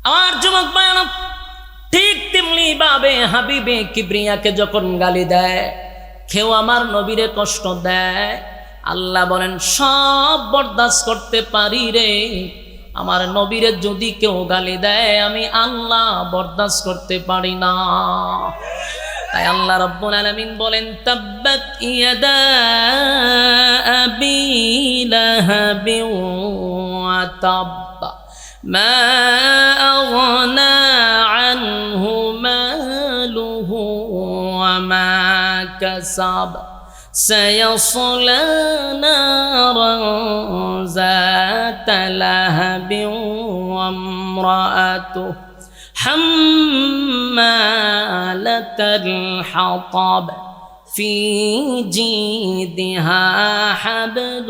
আমার যুবক ভাইরা, ঠিক তেমনি ভাবে হাবিবে কিবরিয়াকে যখন গালি দেয়, কেউ আমার নবীরে কষ্ট দেয়, আল্লাহ বলেন সব বরদাস্ত করতে পারি রে, আমার নবীরে যদি কেউ গালি দেয় আমি আল্লাহ বরদাস্ত করতে পারি না। তাই আল্লাহ রাব্বুল আলামিন বলেন তাব্বাত ইয়াদা আবি লাহাবিন ওয়া তাব্বা মা আগনা আনহু মালুহু ওয়া মা কাসাব سيصلى نارا ذات لهب وامرأته حمالة الحطب في جيدها حبل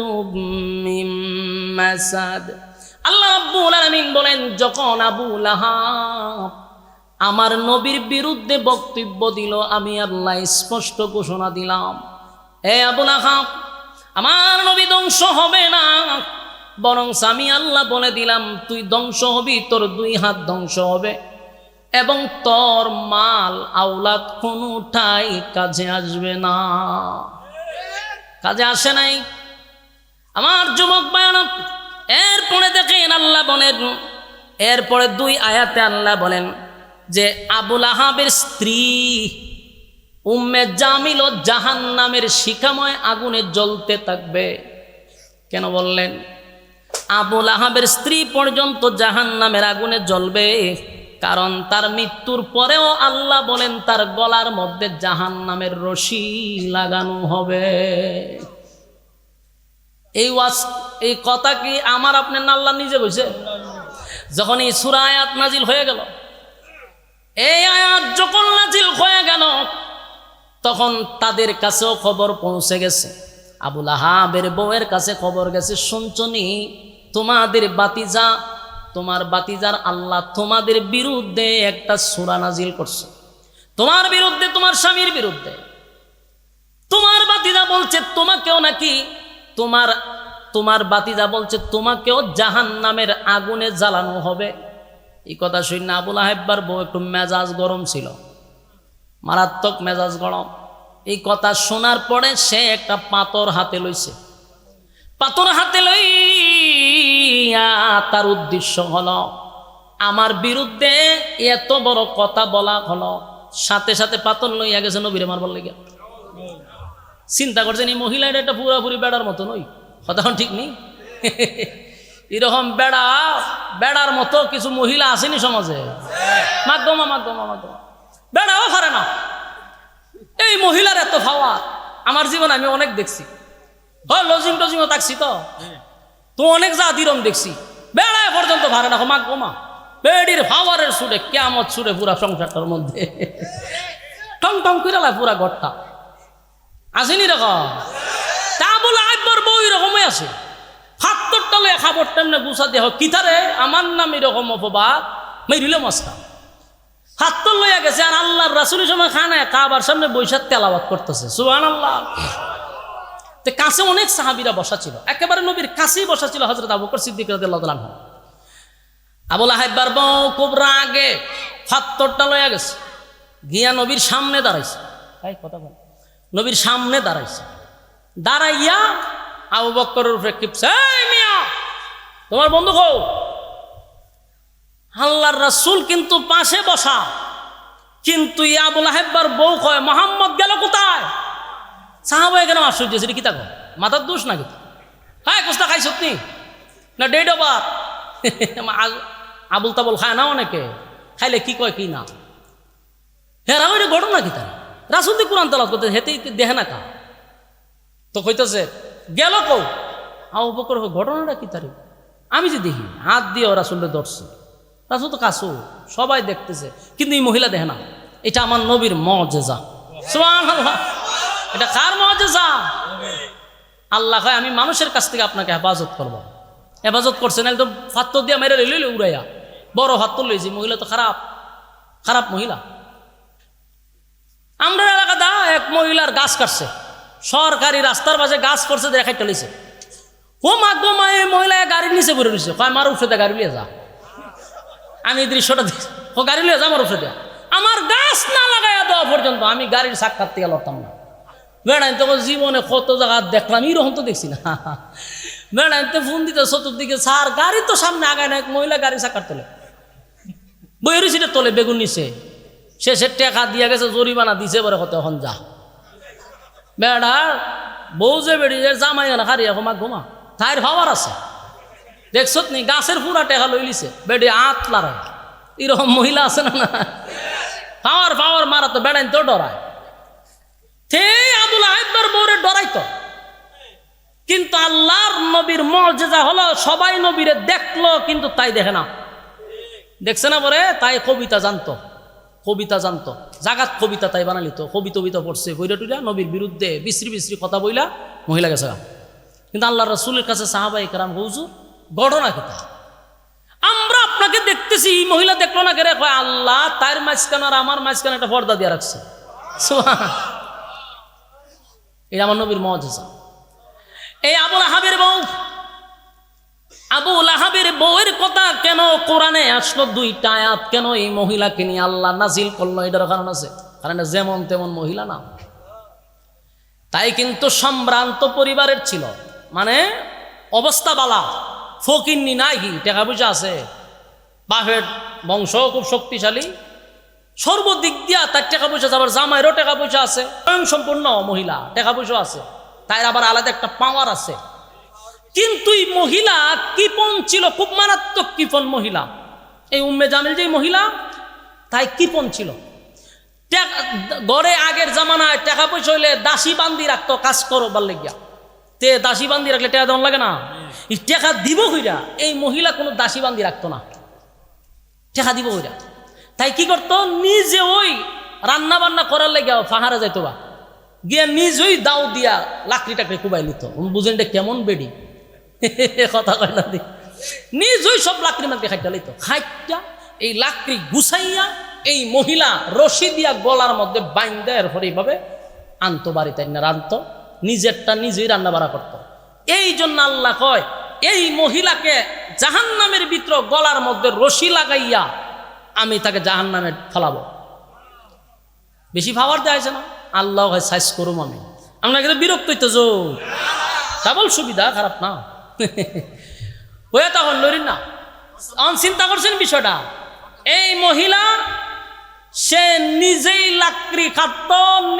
من مسد আল্লাহ রাব্বুল আলামিন বলেন যখন আবু লাহাব আমার নবীর বিরুদ্ধে বক্তব্য দিল, আমি আল্লাহ স্পষ্ট ঘোষণা দিলাম, এ আবু লাহাব, আমার নবী ধ্বংস হবে না, বরং আমি আল্লাহ বলে দিলাম তুই ধ্বংস হবি, তোর 2 হাত ধ্বংস হবে এবং তোর মাল আওলাদ কোনটাই কাজে আসবে না। কাজে আসে নাই আমার যুবক ভাইরা। এরপরে দেখেন আল্লাহ বলেন, এরপরে 2 আয়াতে আল্লাহ বলেন যে আবু লাহাবের স্ত্রী উম্মে জামিল জাহান্নামের শিখাময় আগুনে জ্বলতে থাকবে। কেন বললেন? আবু লাহাবের স্ত্রী পর্যন্ত জাহান্নামের আগুনে জ্বলবে, কারণ তার মৃত্যুর পরেও আল্লাহ বলেন তার গলার মধ্যে জাহান্নামের রশি লাগানো হবে। এই কথা কি আমার আপনার আল্লাহ নিজে বলছে? যখন এই সূরা আয়াত নাজিল হয়ে গেল, এই আয়াত যখন নাজিল হয়ে গেল, তখন তাদের কাছেও খবর পৌঁছে গেছে, আবু লাহাবের বউয়ের কাছে খবর গেছে, শুনছনি তোমাদের বাতিজা, তোমার বাতিজার আল্লাহ তোমাদের বিরুদ্ধে একটা সূরা নাজিল করছে, তোমার বিরুদ্ধে, তোমার স্বামীর বিরুদ্ধে। তোমার বাতিজা বলছে তোমাকেও নাকি তোমার বাতিজা বলছে তোমাকেও জাহান্নামের আগুনে জ্বালানো হবে। এই কথা শুনে আবু লাহাবের বউ একটু মেজাজ গরম ছিল, মারাত্মক মেজাজ গরম। এই কথা শোনার পরে সে একটা পাথর হাতে লইছে, পাথর হাতে লইয়া তার উদ্দেশ্য হলো আমার বিরুদ্ধে এত বড় কথা বলা হলো, সাথে সাথে পাথর লইয়া গেছে নবীরে মারবার লাগিয়া। চিন্তা করছেন এই মহিলাটা একটা পুরাপুরি বেড়ার মতো নই, কথা ঠিক নেই? এরকম বেড়ার মতো কিছু মহিলা আসেনি সমাজে? মাগমা বেড়াও পারে না। এই মহিলার এত পাওয়ার আমার জীবন আমি অনেক দেখছি, লজিং টজিংও থাকছি তো অনেক জাতিরম দেখছি, বেড়ায় পর্যন্ত পারে না। মাগমা বেড়ির পাওয়ারের ছুটে কেমন ছুটে পুরা সংসারটার মধ্যে টং টং করে পুরা ঘরটা আসেনি রকম। তা বলে একবার বউ এরকমই আছে, হাত্তর তলে খাবার টাইমে গুছা দেহ কিতারে আমার নাম এরকম অপবাদ মেরিলে মস্কা হাত্তর লইয়া গেছে। আর আল্লাহর রাসূলের সময় খানায় কাবার সামনে বৈশাখ তেলাওয়াত করতেছে, সুবহানাল্লাহ। তো কাছে অনেক সাহাবীরা বসা ছিল, একেবারে নবীর কাছেই বসা ছিল হযরত আবু বকর সিদ্দিক রাদিয়াল্লাহু তাআলা। আবু লাহাবের বউ খুব রাগে হাত্তরটা লইয়া গেছে, গিয়া নবীর সামনে দাঁড়াইছে। কথা বল, নবীর সামনে দাঁড়াইছে, দাঁড়াইয়া আবু বকরের উপরে কিপছে, এই মিয়া তোমার বন্ধু কও? আল্লাহর রাসূল কিন্তু পাশে বসা, কিন্তু আবু লাহাবের বউ কয় মুহাম্মদ গেল কোথায়? সাহাবা এখানে আশ্চর্য, সেটা কি তাকো মাথার দোষ নাকি? হ্যাঁ কোস্তা খাই সত্যি না ডেট ওভার আবুল তাবুল খায় না অনেকে, খাইলে কি কয় কি না। হ্যাঁ ওইটা ঘটনা কি তার রাসূল দি কোরআন তেলাওয়াত করতে হেতেই দেখে না কা, তো কইতেছে গেল কও? আবু বকর ঘটনাটা কি তার? আমি যে দেখি হাত দিয়ে রাসূলকে ধরছে, রাসূল তো কাছু সবাই দেখতেছে, কিন্তু এই মহিলা দেখে না। এটা আমার নবীর মুজিজা, সুবহানাল্লাহ। এটা কার মুজিজা? আল্লাহ কয় আমি মানুষের কাছ থেকে আপনাকে হেফাজত করব। হেফাজত করছেন, একদম ফাত্তর দিয়া মেরে লইলে উড়াইয়া বড় ফাত্তর লইছি। মহিলা তো খারাপ মহিলা। আমরা এলাকাটা এক মহিলার গাছ কাটছে, সরকারি রাস্তার পাশে গাছ করছে, দেখাই চলেছে। ও মাগো মা, এই মহিলা গাড়ির নিচে পড়ে রয়েছে, কয় মার উঠে গাড়ি নিয়ে যা। আমি দৃশ্যটা ও গাড়ি লিয়ে যাবো রসে দেওয়া আমার গাছ না লাগাইয়া দেওয়া পর্যন্ত আমি গাড়ির সাক্ষাৎ থেকে লড়তাম না। বেড়াইন তো জীবনে কত জায়গা দেখলাম, এরকম তো দেখছি না। বেড়াইন তো ফোন দিতে চতুর্দিকে, স্যার গাড়ি তো সামনে আগায় না, এক মহিলা গাড়ি সাক্ষাৎ তোলে, বইয়ের সিটে তোলে, বেগুন নিচে, সে টেকা দিয়া গেছে, জরিমানা দিছে, বলে কত এখন যা। বেড়া বউ যে বেড়িয়ে জামাই না খারিয়া ঘুমা ঘুমা তাইর হওয়ার আছে, দেখছত নি গাছের পুরা টেকা লই লিছে, বেড়ে আত লাড়ায়, এরকম মহিলা আছে না? পাওয়ার পাওয়ার মারা তো বেড়াইন তো ডরায়। তে আবুল আহেবের বউরে ডরাইতো, কিন্তু আল্লাহর নবীর মুজিজা হলো সবাই নবীরে দেখলো কিন্তু তাই দেখে না, দেখছে না পরে তাই কবিতা জানতো, কবিতা জানতো, জাগাত কবিতা তাই বানালিত, কবিতা পড়ছে, বইরা টুইরা নবীর বিরুদ্ধে বিশ্রী বিশ্রী কথা বইলা মহিলা গেছে। কিন্তু আল্লাহ রাসূলের কাছে সাহাবায়ে কেরাম, হুজুর ঘটনা কিতা, আমরা আপনাকে দেখতেছি, মহিলা দেখলো না কেরে? কয় আল্লাহ তার মাঝখানে আর আমার মাঝখানে একটা পর্দা দিয়ে রাখছে। এটা আমার নবীর মুজিজা। এই আবুল আহাবের বউ, আবুল আহাবের বউয়ের কথা কেন কোরআনে আসলো? দুইটা আয়াত কেন এই মহিলাকে নিয়ে আল্লাহ নাজিল করলো? এটার কারণ আছে, কারণ যেমন তেমন মহিলা না, তাই কিন্তু সম্ভ্রান্ত পরিবারের ছিল, মানে অবস্থা বালা, ফকিন্নি নাই, কি টাকা পয়সা আছে, বাপের বংশ খুব শক্তিশালী, সর্বদিক দিয়া তার টাকা পয়সা, আবার জামাইরও টাকা পয়সা আছে, স্বয়ং সম্পূর্ণ মহিলা, টাকা পয়সা আছে, তাই আবার আলাদা একটা পাওয়ার আছে। কিন্তু এই মহিলা কৃপণ ছিল, খুব মারাত্মক কৃপণ মহিলা। এই উম্মে জামিল যে মহিলা, তাই কৃপণ ছিল। গড়ে আগের জামানায় টাকা পয়সা হইলে দাসী বান্দি রাখতো কাজ করবার লেগিয়া, তে দাসী বান্দি রাখলে টাকা দেওয়ার লাগে না, টাকা দিব হইরা। এই মহিলা কোনো দাসী বান্দি রাখতো না, টাকা দিব হইরা। তাই কি করতো, নিজে ওই রান্না বান্না করার লেগে ফাহারে যাইতো, বা গিয়া নিজেই দাও দিয়া লাকড়ি টাকড়ি কুবাই লিত। বুঝেন কেমন বেডি কথা কয় না, নিজেই সব লাকড়ি মাকড়ি খাইটা লিত, খাইটা এই লাকড়ি গুছাইয়া এই মহিলা রশি দিয়া গলার মধ্যে বাইন্দা এরপরে এইভাবে আনতো বাড়িতে, না রানতো, নিজেরটা নিজেই রান্না বাড়া করতো। এই জন্য আল্লাহ কয় এই মহিলাকে জাহান্নামের ভিতর গলার মধ্যে রশি লাগাইয়া আমি তাকে জাহান্নামে ফেলাবো। বেশি পাওয়ার দেওয়া হয়েছে না, আল্লাহ হয় সাইজ করুম আমি, আপনাকে তো বিরক্ত হইতো, জো ডাবল সুবিধা, খারাপ না হয়ে তখন লড়ি না। চিন্তা করছেন বিষয়টা, এই মহিলা সে নিজেই লাকড়ি কাটত,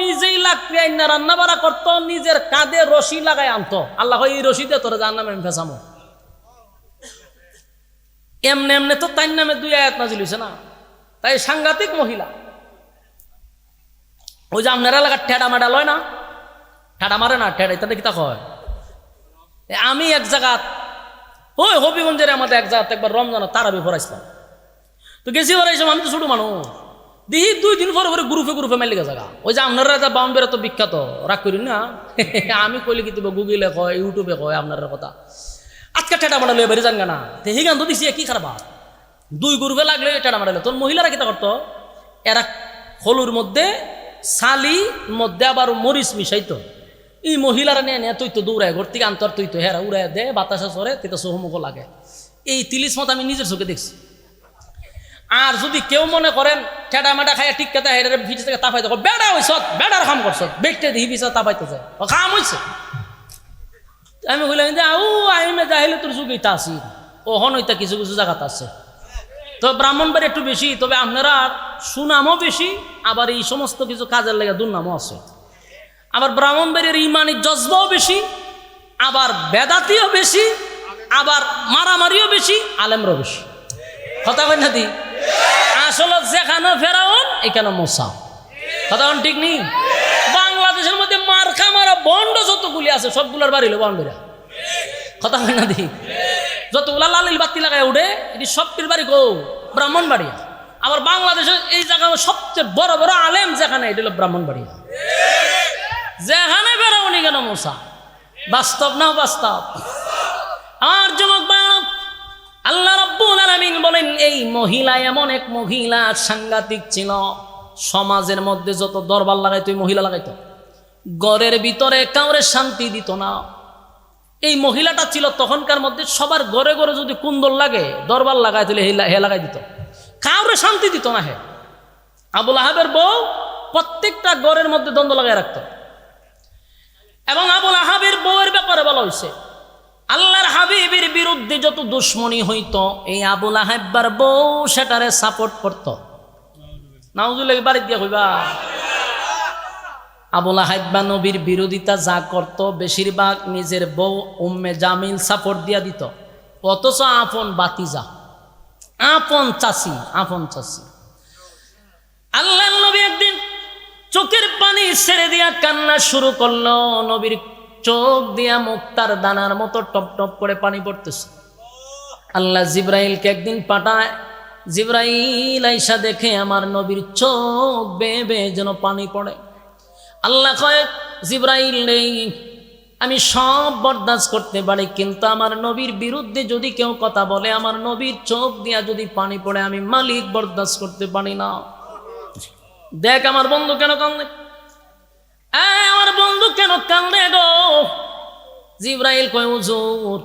নিজেই লাকড়ি আইনা রান্না বাড়া করতো, নিজের কাঁধে রশি লাগাই আনতো। আল্লাহ এই রশি দিয়ে তোরা জাহান্নামে আমি ফেসামো। এমনে এমনে তো তার নামে 2 আয়াত নাজিল হইছে না, তাই সাংঘাতিক মহিলা। ওই যে আপনার এলাকার ঠেডা মেডা লয় না, ঠেডা মারে না, ঠেডা ইত্যাদি কিতা কয়। আমি এক জায়গা ওই হবিগঞ্জের আমাদের এক জায়গাতে একবার রমজান তারাবি পড়াইছিলাম, তো গেছি পড়াইছিলাম, আমি তো ছোট মানুষ, দেখি 2 দিন পরে পরে গ্রুপে মেলে জায়গা। ওই যে আপনারা যা বাউন্ডারি তো বিখ্যাত, রাগ করি না আমি কইলে কি গুগলে কয়, ইউটিউবে কয় আপনার কথা, আজকে ঠেটা মারা লয়ে বেরিয়ে যান না, সেই গান তো দিছি কি খারাপ 2 গ্রুপে লাগলে ঠেটা মারালে। তোর মহিলারা কিতা করতো, এরা হলুর মধ্যে শালি মধ্যে আবার মরিচ মিশাইতো, এই মহিলারা নিয়ে তুই তো দৌড়ায় ঘর থেকে আন্তর, তুই তো হেরা উড়াই দে, বাতাসে চড়ে, তুই তো সোহমুখ লাগে। এই 30 মত আমি নিজের চোখে দেখছি। আর যদি কেউ মনে করেন ঠেডা মেডা খাইয়া ঠিক কথা হেরে ভিজে থেকে তাপাইতে, বেড়া হইস, বেড়ার কাম করছ, বেটে দিই পিছা তাপাইতে যায়, কাম হয়েছে। আমি বললাম যে আউ আইমে যাইলে তোর যুগ এটা আসি, ওহন ওইটা কিছু কিছু জায়গাতে আছে। তো ব্রাহ্মণবাড়ি একটু বেশি, তবে আপনারা সুনামও বেশি, আবার এই সমস্ত কিছু কাজের লেগে দুর্নামও আছে। আবার ব্রাহ্মণবাড়ির ইমানি জজবাও বেশি, আবার বেদাতিও বেশি, আবার মারামারিও বেশি, আলেমরও বেশি। কথা কই না দি, আসলে যেখানে ফেরাউন এখানে মোসা, কথা ঠিক নেই। বাংলাদেশের মধ্যে মার্কা মারা বন্ড যতগুলি আছে সবগুলোর বাড়ি হলো বাউন্ডারি, কথা কই না দি। যতগুলা লালিল বাতি লাগায় উঠে এটি সবটির বাড়ি গো ব্রাহ্মণবাড়িয়া। আবার বাংলাদেশের এই জায়গা সবচেয়ে বড় বড় আলেম যেখানে, এটা হলো ব্রাহ্মণবাড়িয়া। যেখানে ফেরাউনি কেন মোসা, বাস্তব না বাস্তব। আর যুবক বালক, আল্লাহ রাব্বুল আলামিন বলেন এই মহিলা এমন এক মহিলা সাংঘাতিক ছিল, সমাজের মধ্যে যত দরবার লাগাইতো এই মহিলা লাগাইতো, ঘরের ভিতরে কাউরে শান্তি দিত না। এই মহিলাটা ছিল তখনকার মধ্যে সবার ঘরে ঘরে যদি কুন্দল লাগে, দরবার লাগাই দিলে হে লাগাই দিত। কাউরে শান্তি দিত না। হে আবুল আহাবের বউ প্রত্যেকটা ঘরের মধ্যে দ্বন্দ্ব লাগাই রাখত। এবং আবুল আহাবের বউয়ের ব্যাপারে বলা হয়েছে, আল্লাহর হাবিবের বিরুদ্ধে যত দুশ্মনী হইত, এই আবুল আহাব্বার বউ সেটারে সাপোর্ট করত। নাউজুবিল্লাহ বাড়ি দিয়া কইবা। আবুল আহাব্বা নবীর বিরোধিতা যা করত বেশিরভাগ নিজের বউ উম্মে জামিল সাপোর্ট দিয়া দিত, অথচ আপন বাতিজা, আপন চাচি, আপন চাচি। আল্লাহর নবী একদিন চোখের পানি ছেড়ে দিয়া কান্না শুরু করলো। নবীর চোখ দিয়া মুক্তার দানার মতো টপ টপ করে পানি পড়তেছে। আল্লাহ জিব্রাইলকে একদিন পাঠায়, জিব্রাইল আইসা দেখে আমার নবীর চোখ বেয়ে বেয়ে যেন পানি পড়ে। আল্লাহ কয়, জিব্রাইল নেই, আমি সব বরদাস্ত করতে পারি, কিন্তু আমার নবীর বিরুদ্ধে যদি কেউ কথা বলে, আমার নবীর চোখ দিয়া যদি পানি পড়ে, আমি মালিক বরদাস্ত করতে পারি না। দেখ আমার বন্ধু কেন কান্দে, আমার বন্ধু কেন কান্দে গো। জিব্রাইল কয়, হুজুর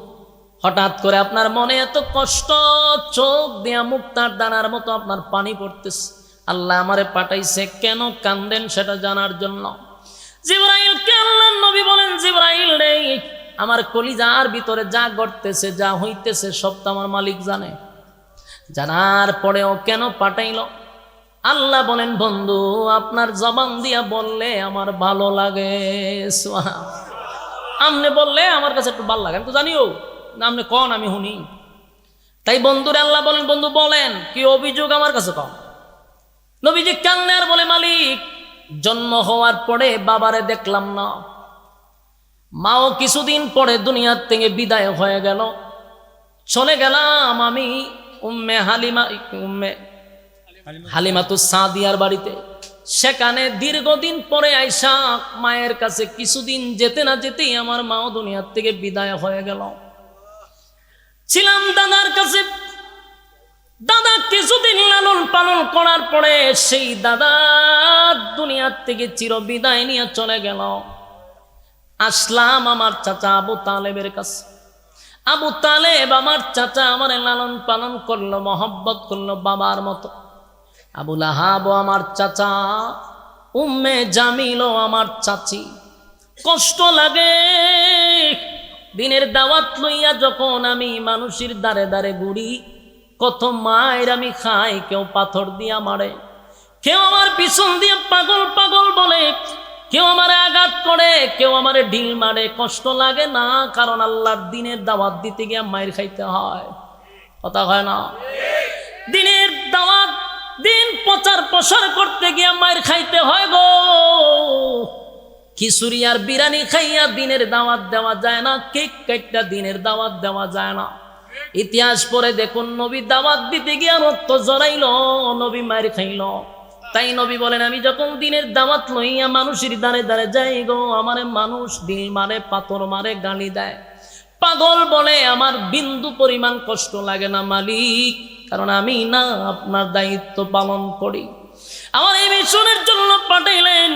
হঠাৎ করে আপনার মনে এত কষ্ট, চোখ দিয়া মুক্তার দানার মতো আপনার পানি পড়তেছে, আল্লাহ আমারে পাঠাইছে, কেন কান্দেন সেটা জানার জন্য। জিব্রাইলকে আল্লাহর নবী বলেন, জিব্রাইল রে, আমার কলিজার ভিতরে যা ঘটতেছে, যা হইতেছে সব তো আমার মালিক জানে। জানার পরেও কেন পাঠাইল? আল্লাহ বলেন, বন্ধু আপনার জবান দিয়া বললে আমার ভালো লাগে, আমনে বললে আমার কাছে একটু ভালো লাগে, আমি তো জানিও না, আপনি কন আমি শুনি। তাই বন্ধুরে আল্লাহ বলেন, বন্ধু বলেন কি অভিযোগ আমার কাছে কম। নবীজি কান্নে আর বলে, মালিক জন্ম হওয়ার পরে বাবারে দেখলাম না, মাও কিছুদিন পরে দুনিয়ার থেকে বিদায় হয়ে গেল, চলে গেলাম আমি উম্মে হালিমাতুস সাদিয়ার বাড়িতে। সেখানে দীর্ঘদিন পরে আইসা মায়ের কাছে কিছুদিন যেতে না যেতেই আমার মাও দুনিয়ার থেকে বিদায় হয়ে গেল। ছিলাম দাদার কাছে, দাদা কিছুদিন লালন পালন করার পরে সেই দাদা দুনিয়ার থেকে চির বিদায় নিয়ে চলে গেল। আসলাম আমার চাচা আবু তালেবের কাছে। আবু তালেব আমার চাচা আমার লালন পালন করলো, মহব্বত করলো বাবার মতো। আবুল আহাব আমার চাচা, উম্মে জামিলও আমার চাচি। কষ্ট লাগে দিনের দাওয়াত লইয়া যখন আমি মানুষের দ্বারে দ্বারে ঘুরি, কত মায়ের আমি খাই, কেউ পাথর দিয়া মারে, কেউ আমার পিছন দিয়ে পাগল পাগল বলে, কেউ আমার আঘাত করে, কেউ আমার ঢিল মারে। কষ্ট লাগে না? কারণ আল্লাহর দিনের দাওয়াত দিতে গিয়ে মায়ের খাইতে হয়, কথা হয় না? দিনের দাওয়াত, দিন প্রচার প্রসার করতে গিয়ে মায়ের খাইতে হয় গো। খিচুড়ি আর বিরিয়ানি খাইয়া দিনের দাওয়াত দেওয়া যায় না, কেক কাইটা দিনের দাওয়াত দেওয়া যায় না। ইতিহাস পড়ে দেখুন, নবী দাওয়াত দিতে গিয়া রক্ত জড়াইল, নবী মায়ের খাইল। তাই নবী বলেন, আমি যখন দিনের দাওয়াত লইয়া মানুষের দ্বারে দ্বারে যাই গো, আমারে মানুষ ঢিল মারে, পাথর মারে, গালি দেয়, পাগল বলে, আমার বিন্দু পরিমাণ কষ্ট লাগে না মালিক, কারণ আমি না আপনার দায়িত্ব পালন করি। আমার এই মিশনের জন্য পাঠাইলেন,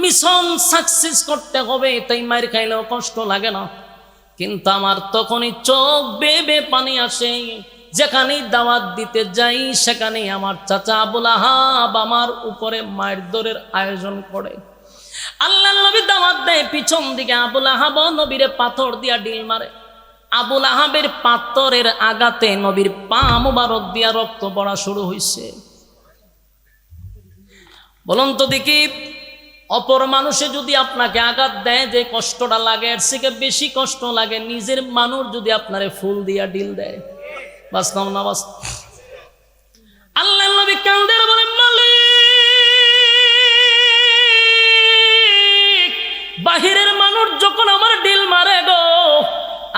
মিশন সাকসেস করতে হবে, তাই মায়ের খাইলেও কষ্ট লাগে না। কিন্তু আমার তখনই চোখ বেয়ে বেয়ে পানি আসে, যেখানেই দাওয়াত দিতে যাই সেখানেই আমার চাচা আবুল আহাব আমার উপরে মায়ের দরের আয়োজন করে। আল্লাহর নবী দাওয়াত দেয়, পিছন দিকে আবুল আহাব নবীরে পাথর দিয়া ঢিল মারে। আবুল আহাবের পাথরের আঘাতে নবীর পা মুবারক দিয়া রক্ত পড়া শুরু হয়েছে। বলুন তো দেখি, অপর মানুষে যদি আপনাকে আঘাত দেয়, যে কষ্টটা লাগে এর থেকে বেশি কষ্ট লাগে নিজের মানুষ যদি আপনারে ফুল দিয়া ঢিল দেয়। বাস্তব না বাস্তব? আল্লাহর নবী কান্দের বলেন, মালিক বাহিরের মানুষ যখন আমার ঢিল মারে গো,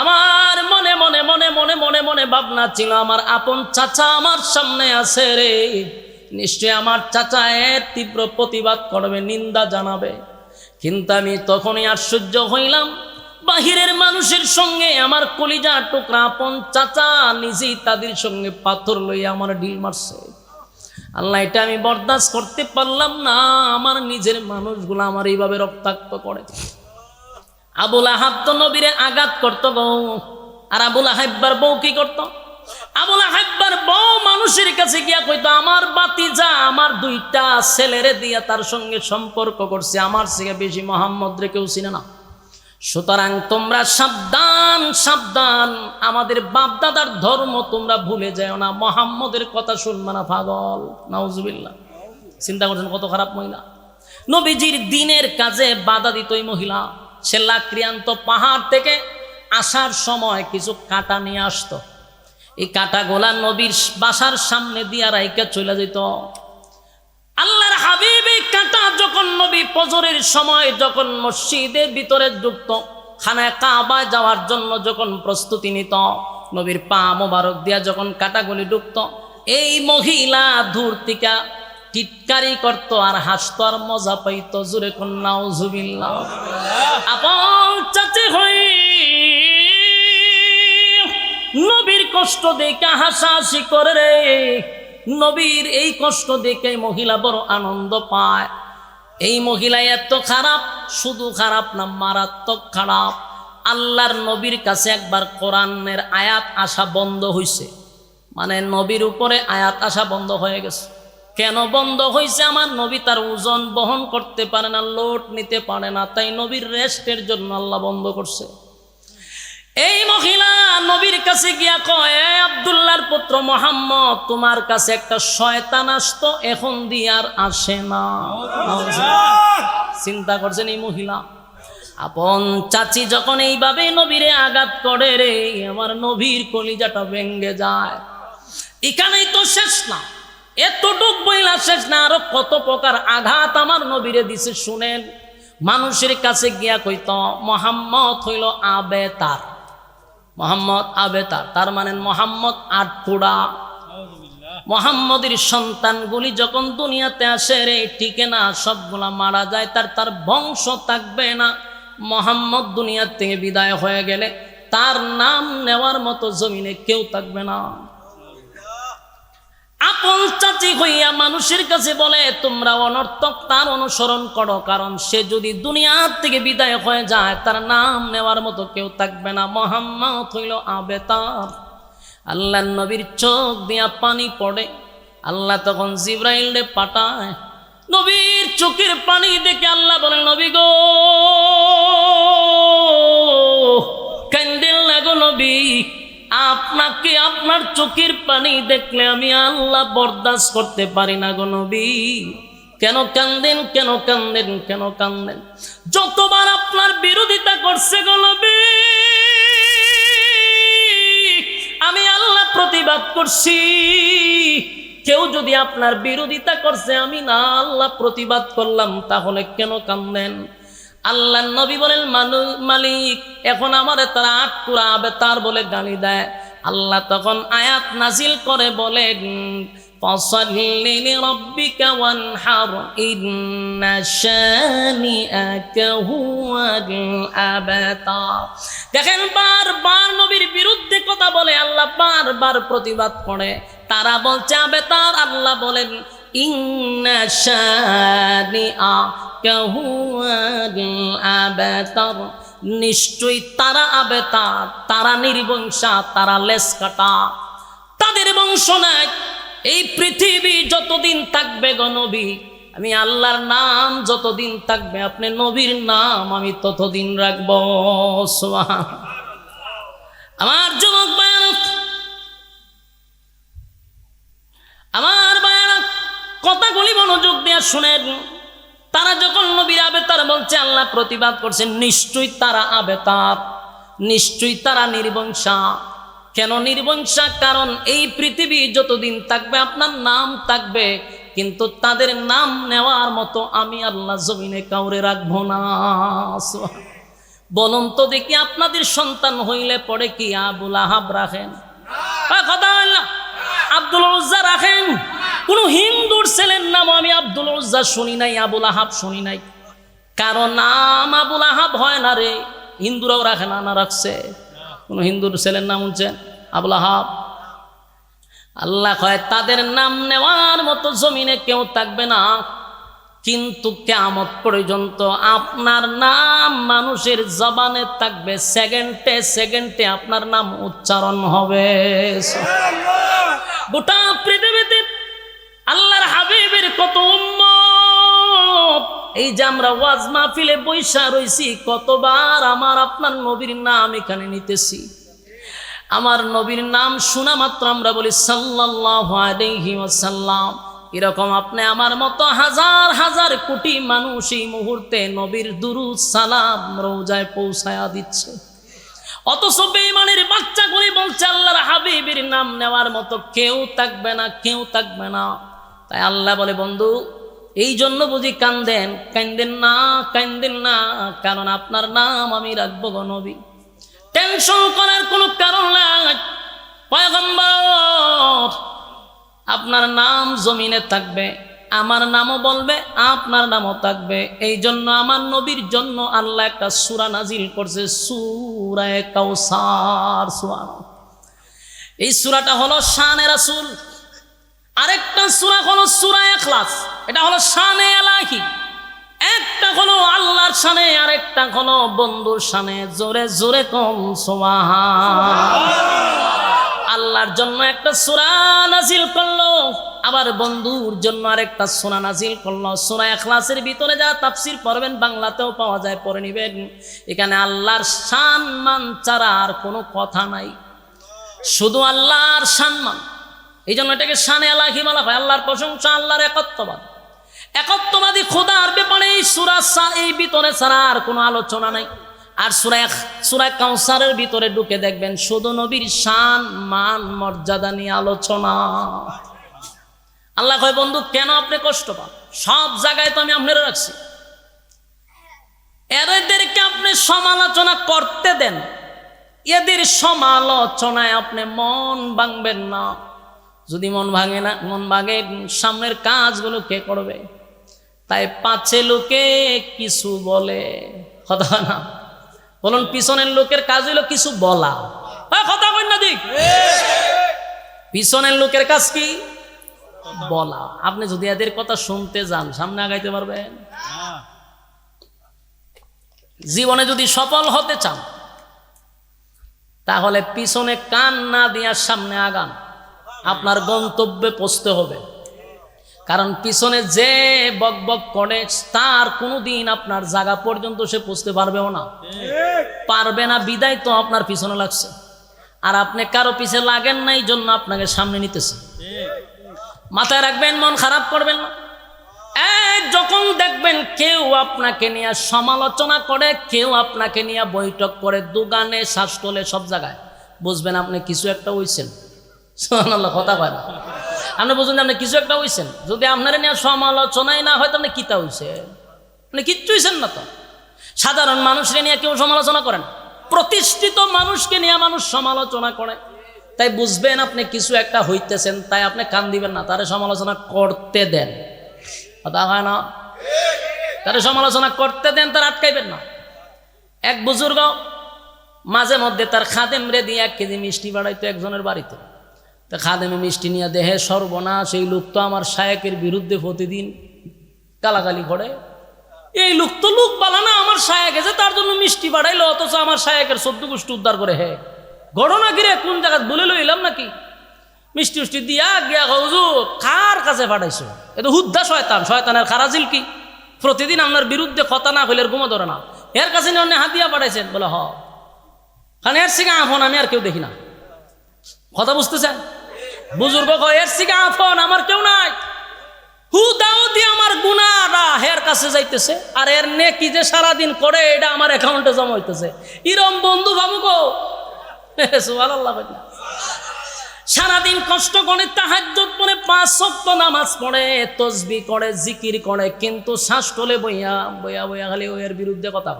আমার মনে মনে মনে মনে মনে মনে ভাবনা ছিল, আমার আপন চাচা আমার সামনে আছে রে, নিশ্চয় আমার চাচা এর তীব্র প্রতিবাদ করবে, নিন্দা জানাবে। কিন্তু আমি তখনই আশ্চর্য হইলাম, বাহিরের মানুষের সঙ্গে আমার কলিজা টুকরা আপন চাচা নিজেই তাদের সঙ্গে পাথর লইয়া আমার ঢিল মারছে। আল্লাহ, এটা আমি বরদাস্ত করতে পারলাম না, আমার নিজের মানুষগুলো আমার এইভাবে রক্তাক্ত করে। আবুল আহাব তো নবীরে আঘাত করত গো, আর আবুল আহাব্বার বউ কি করত? আবুল আহাব্বার বউ মানুষের কাছে গিয়া কইতো আমার বাতিজা আমার দুইটা ছেলেরে দিয়া তার সঙ্গে সম্পর্ক করছে, আমার থেকে বেশি মোহাম্মদ রে কেউ চিনে না। সুতরাং তোমরা সাবধান সাবধান, আমাদের বাপদাদার ধর্ম তোমরা ভুলে যাও না, মোহাম্মদের কথা শুনবে না পাগল। নাউজুবিল্লাহ। চিন্তা করছেন কত খারাপ মহিলা। নবীজির দিনের কাজে বাধা দিত এই মহিলা। সে লাকড়িয়ান্ত পাহাড় থেকে আসার সময় কিছু কাঁটা নিয়ে আসতো, এই কাঁটাগুলা নবীর বাসার সামনে দিয়া রাইকা চলে যেত। আল্লাহর হাবিব এই কাঁটা যখন নবী ফজরের সময় যখন মসজিদের ভিতরে ঢুকত, খানায় কাবায় যাওয়ার জন্য যখন প্রস্তুতি নিত, নবীর পা মোবারক দিয়া যখন কাঁটাগুলি ঢুকত, এই মহিলা দূর থেকে টিটকারি করত আর হাসতো আর মজা পাইত। জুরে কোন নাউজুবিল্লাহ। আপন চাচি হই নবীর কষ্ট দেখে হাসাহাসি করে রে। নবীর এই কষ্ট দেখে মহিলা বড় আনন্দ পায়। এই মহিলা এত খারাপ, শুধু খারাপ না মারাত্মক খারাপ। আল্লাহর নবীর কাছে একবার কোরআনের আয়াত আসা বন্ধ হয়েছে, মানে নবীর উপরে আয়াত আসা বন্ধ হয়ে গেছে। কেন বন্ধ হয়েছে? আমার নবী তার ওজন বহন করতে পারে না, লোড নিতে পারে না, তাই নবীর রেস্টের জন্য আল্লাহ বন্ধ করছে। এই মহিলা নবীর কাছে গিয়া কয়, আব্দুল্লাহর পুত্র মোহাম্মদ, তোমার কাছে একটা শয়তান আসতো, এখন দিয়ে আর আসে না। চিন্তা করছেন এই মহিলা। আপন চাচি যখন এইভাবে নবীরে আঘাত করে রে, আমার নবীর কলিজাটা ভেঙ্গে যায়। এখানেই তো শেষ না, এতটুক বইলা শেষ না, আরো কত প্রকার আঘাত আমার নবীরে দিছে শুনেন। মানুষের কাছে গিয়া কইত মোহাম্মদ হইল আবেতার, মোহাম্মদ আবেতার, তার মানে মোহাম্মদ আটপুরা। মোহাম্মদের সন্তানগুলি যখন দুনিয়াতে আসে রে, টিকে না, সবগুলা মারা যায়, তার বংশ থাকবে না। মোহাম্মদ দুনিয়ার থেকে বিদায় হয়ে গেলে তার নাম নেওয়ার মতো জমিনে কেউ থাকবে না। আপন চাচি হইয়া মানুষের কাছে বলে, তোমরা অনর্থক তার অনুসরণ করো, কারণ সে যদি দুনিয়ার থেকে বিদায় হয়ে যায় তার নাম নেওয়ার মতো কেউ থাকবে না। মোহাম্মদ হইল আবেতার। আল্লাহ নবীর চোখ দিয়া পানি পড়ে। আল্লাহ তখন জিবরাইলে পাঠায়। নবীর চোখের পানি দেখে আল্লাহ বলেন, নবী গো, কান্দেন না গো নবী, আপনাকে আপনার চোখের পানি দেখলে আমি আল্লাহ বরদাস্ত করতে পারি না গো নবী। কেন কান্দেন, কেন কান্দেন, কেন কান্দেন? যতবার আপনার বিরোধিতা করছে গো নবী, আমি আল্লাহ প্রতিবাদ করছি। কেউ যদি আপনার বিরোধিতা করছে, আমি না আল্লাহ প্রতিবাদ করলাম, তাহলে কেন কান্দেন? আল্লাহ নবী বলেন, মালিক এখন আমারে তারা আটপুরা আবেতার বলে গালি দেয়। আল্লাহ তখন আয়াত নাজিল করে বলেন, ফাসাল্লি লিরাব্বিকা ওয়ানহার ইন্না শানিআকা হুয়াল আবতার। দেখেন, বারবার নবীর বিরুদ্ধে কথা বলে, আল্লাহ বারবার প্রতিবাদ করে। তারা বলছে আবেতার, আল্লাহ বলেন ইন্না শানিআকা হুয়াল আবতার, নিশ্চয়ই তারা আবেতার, তারা নির্বংশা, তারা লেস কাটা, তাদের বংশ নাই। এই পৃথিবী যতদিন থাকবে গো নবী, আমি আল্লাহর নাম যতদিন থাকবে, আপনি নবীর নাম আমি ততদিন রাখবো। আমার যুবক ভাইয়েরা, আমার ভাইয়েরা, কথাগুলি মনোযোগ দিয়ে শুনেন। তারা যখন নবীর আবেতার বলছে, আল্লাহ প্রতিবাদ করছেন, নিশ্চয়ই তারা আবেতার, নিশ্চয়ই তারা নির্বংশা। কেন নির্বংশা? কারণ এই পৃথিবী যতদিন থাকবে আপনার নাম থাকবে, কিন্তু তাদের নাম নেওয়ার মতো আমি আল্লাহ জমিনে কাউরে রাখবো না। বলুন তো দেখি, আপনাদের সন্তান হইলে পরে কি আবুল আহাব রাখেন? কথা বল না। আব্দুল উজ্জা রাখেন? কোন হিন্দুর ছেলের নাম আমি আব্দুল উজ্জা শুনি নাই, আবুল আহাব শুনি নাই। কারণ নাম আবুল আহাব হয় না রে, হিন্দুরাও রাখে না। না রাখছে? কোন হিন্দুর ছেলের নাম হচ্ছে আবুল আহাব? আল্লাহ কয় তাদের নাম নেওয়ার মতো জমিনে কেউ থাকবে না। কিন্তু কিয়ামত পর্যন্ত আপনার নাম মানুষের জবানে থাকবে, সেকেন্ডে সেকেন্ডে আপনার নাম উচ্চারণ হবে। গোটা পৃথিবীতে আল্লাহর হাবিবের কত উম্মত, এই যে আমরা ওয়াজ মাহফিলে বৈশা রইছি, কতবার আমার আপনার নবীর নাম এখানে নিতেছি। আমার নবীর নাম শোনা মাত্র আমরা বলি সাল্লাল্লাহু আলাইহি ওয়াসাল্লাম। এরকম আপনি আমার মতো হাজার হাজার কোটি মানুষ এই মুহূর্তে নবীর দুরূদ সালাম রওজায় পৌঁছায়া দিচ্ছে, অথচ বেঈমানের বাচ্চাগুলি বলছে আল্লাহর হাবিবের নাম নেওয়ার মতো কেউ থাকবে না, কেউ থাকবে না। তাই আল্লাহ বলে, বন্ধু এই জন্য বুঝি কান্দেন? কান্দেন না, কান্দেন না, কারণ আপনার নাম আমি রাখবো গো নবী। টেনশন করার কোনো কারণ নাই। পয়গম্বর আপনার নাম জমিনে থাকবে, আমার নামও বলবে, আপনার নামও থাকবে। এই জন্য আমার নবীর জন্য আল্লাহ একটা সূরা নাজিল করছে, সূরা কাউসার। সুবহানাল্লাহ। এই সূরাটা হলো শানে রাসূল। আরেকটা সূরা হলো সূরা ইখলাস, এটা হলো শানে ইলাহি। একটা হলো আল্লাহর শানে, আরেকটা হলো বন্ধুর শানে। জোরে জোরে কম সুবহানাল্লাহ। আল্লাহর জন্য একটা সূরা নাজিল করলো, আবার বন্ধুর জন্য আরেকটা সূরা নাজিল করলো। সূরা ইখলাসের ভিতরে যা তাফসীর পড়বেন, বাংলাতেও পাওয়া যায়, পড়ে নেবেন। এখানে আল্লাহর সম্মান ছাড়া আর কোনো কথা নাই, শুধু আল্লাহর সম্মান। এই জন্য এটাকে শানে ইলাহি বলা হয়। আল্লাহর প্রশংসা, আল্লাহর একত্ববাদ, একত্ববাদী খোদার ব্যাপারে এই সূরা এই ভিতরে ছাড়া আর কোনো আলোচনা নাই। আর সূরা কাউসারের ভিতরে ঢুকে দেখবেন শুধু নবীর শান, মান, মর্যাদা নিয়ে আলোচনা। আল্লাহ কয়, বন্ধু কেন আপনি কষ্ট পান? সব জায়গায় তো আমি আপনারা রাখছি, এদেরকে আপনি সমালোচনা করতে দেন। এদের সমালোচনায় আপনি মন ভাঙবেন না। যদি মন ভাঙে না, মন ভাঙে, সামনের কাজগুলো কে করবে? তাই পাছে লোকে কিছু বলে, কথা না বলুন, পিছনের লোকের কাজ হইল কিছু বলা। কথা কই না দিক, পিছনের লোকের কাজ কি? বলা। আপনি যদি এদের কথা শুনতে যান, সামনে আগাইতে পারবেন? জীবনে যদি সফল হতে চান, তাহলে পিছনে কান না দিয়া সামনে আগান। আপনার গন্তব্যে পৌঁছতে হবে। কারণ পিছনে যে বক বক করে, তার কোনোদিন আপনার জায়গা পর্যন্ত সে পৌঁছতে পারবেও না, পারবে না। বিদায় তো আপনার পিছনে লাগছে, আর আপনি কারো পিছে লাগেন নাই জন্য আপনাকে সামনে নিতেছে। মাথায় রাখবেন, মন খারাপ করবেন না। যখন দেখবেন কেউ আপনাকে নিয়ে সমালোচনা করে, কেউ আপনাকে নিয়ে বৈঠক করে, দোকানে, শ্বাসতলে, সব জায়গায়, বুঝবেন আপনি কিছু একটা হইছেন। সুবহানাল্লাহ, কথা কয় না। আপনি বুঝুন আপনি কিছু একটা হইছেন। যদি আপনারা নিয়ে সমালোচনাই না হয়, তাহলে কিতা হইছে? আপনি কিচ্ছু হইছেন না তো। সাধারণ মানুষকে নিয়ে কেউ সমালোচনা করেন, প্রতিষ্ঠিত মানুষকে নিয়ে মানুষ সমালোচনা করে। তাই বুঝবেন আপনি কিছু একটা হইতেছেন, তাই আপনি কান দিবেন না, তারে সমালোচনা করতে দেন। কথা হয় না? তারে সমালোচনা করতে দেন, তার আটকাইবেন না। এক বুজুর্গ মাঝে মধ্যে তার খাদেমরে দিয়ে 1 কেজি মিষ্টি বাড়াইতো একজনের বাড়িতে। তা খাদেমে মিষ্টি নিয়ে দেহে সর্বনাশ, সেই লোক তো আমার শায়েকের বিরুদ্ধে প্রতিদিন গালাগালি করে। এই লোক তো লোক বালা না, আমার শায়েক এসে তার জন্য মিষ্টি বাড়াইলো, অথচ আমার শায়েকের 14 গোষ্ঠী উদ্ধার করে। হে ঘটনা কিরে, কোন জায়গায় বলে লইলাম নাকি? মিষ্টি উষ্টি দিয়া গিয়া হুজুর কার কাছে পাঠাইছো? এ তো হুদ্দা শয়তান, শয়তানের খারাজিল কি? প্রতিদিন আপনার বিরুদ্ধে কথা না হইলে ঘুমো ধরে না, এর কাছে নিয়ে হাত দিয়া পাঠাইছেন। বলে হ, কারণ এর সিগা আফন আমি আর কেউ দেখি না। কথা বুঝতেছেন? বুজুর্গ এর সিগা আফন আমার কেউ নাই। হুদাও দিয়ে আমার গুনাহটা হের কাছে যাইতেছে, আর এর নেকি যে সারাদিন করে এটা আমার অ্যাকাউন্টে জমা হইতেছে। ইরম বন্ধু ভাবুক। সুবহানাল্লাহ। সারাদিন কষ্ট করে, তাহাজ্জুদ পড়ে, 5 ওয়াক্ত নামাজ পড়ে, তাসবিহ করে, জিকির করে, কিন্তু শ্বাসতলে বইয়া বইয়া বইয়া খালি এর বিরুদ্ধে কথা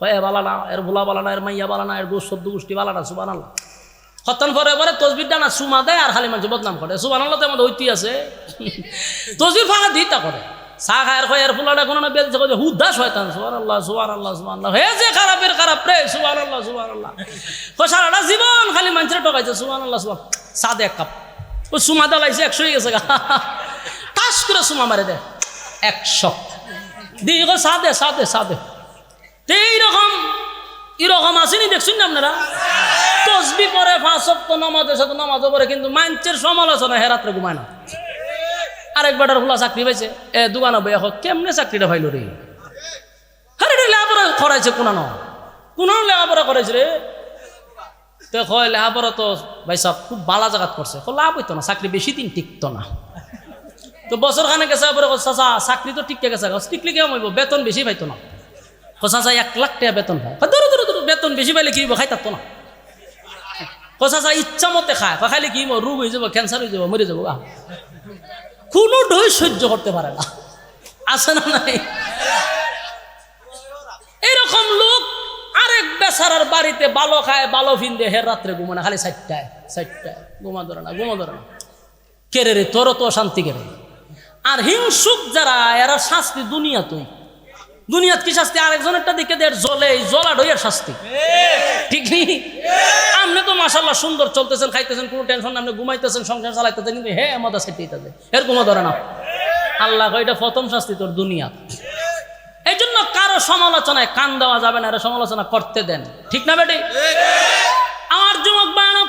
কয়। এ বালা না, এর ভোলা বালা না, এর মাইয়া বালা না, এর 14 গোষ্ঠী বালা না। সুবহানাল্লাহ। খতন পরে পরে তসবিরটা না সুমা দেয়, আর খালি মানুষ বদনাম করে। সুবহানাল্লাহ। তেমন হইতে আছে তসবির ফাঁকা দিতা করে, চা খায় আর এর ফুলাটা কোনো না বেঁধেছে, হুদ্দা শয়তান। সুবহানাল্লাহ, সুবহানাল্লাহ, সুবহানাল্লাহ। হে যে খারাপের খারাপ রে। সুবহানাল্লাহ, সুবহানাল্লাহ। সারাটা জীবন খালি মানুষের ঠকাইছে। সুবহানাল্লাহ, সুবহানাল্লাহ। চা দে 1 কাপ, ও সুমা দেওয়া লাগছে 100 হয়ে গেছে, টাস করে সুমা মারে দে 100। দিকে সাদে সাদে সাদে এইরকম এরকম আসেনি দেখছেন না আপনারা? তসবি পরে 5 ওয়াক্ত নামাজের সাথে নামাজও পড়ে, কিন্তু মানুষের সমালোচনা হে রাত্রে ঘুমায় না। আরেক বেটার খোলা চাকরি পাইছে, দোকানে বই এখন কেমনে চাকরিটা পাইল রে? আরে লেখাপড়া করাইছে কোন লেখাপড়া করাইছে রে? তো কয় লেখাপড়া তো ভাই সব খুব ভালো জায়গা করছে, লাভ হইতো না, চাকরি বেশি দিন টিকতো না। তো বছর খানে গেছে পরে চাচা চাকরি তো টিকে গেছে, টিকলে কেমন হইব, বেতন বেশি পাইতো না। চাচা 1 লাখ টাকা বেতন পায়, বেতন বেশি পাইলে কি হইব, খাই থাকতো না। চাচা ইচ্ছা মতে খায়, খাইলে কি রোগ হয়ে যাবো, ক্যান্সার হয়ে যাবো, মরে যাবো। কোনো ঢই সহ্য করতে পারে না, আছে না নাই? এরকম লোক আরেক বেচারার বাড়িতে ভালো খায় ভালো ফিন্দে, হের রাত্রে ঘুমো না, খালি 4টায় ঘুমা ধরে না। কেরে রে তোর তো শান্তি কেরে? আর হিংসুক যারা, এরা শাস্তি দুনিয়াত কি শাস্তি? আরেকজনেরটা দিকে জ্বলে, জ্বলা ঢইয়ার শাস্তি, ঠিক নেই? আপনি তো মাশাআল্লাহ সুন্দর চলতেছেন, খাইতেছেন, কোনো টেনশন না, আপনি ঘুমাইতেছেন, সংসার চালাইতেছেন, কিন্তু হে মজা সেটাইতেছে, এর ঘুমা ধরে না। আল্লাহ এটা প্রথম শাস্তি তোর দুনিয়া। এই জন্য কারো সমালোচনায় কান দেওয়া যাবে না, এরা সমালোচনা করতে দেন, ঠিক না বেটি? আমার যুবক বানব,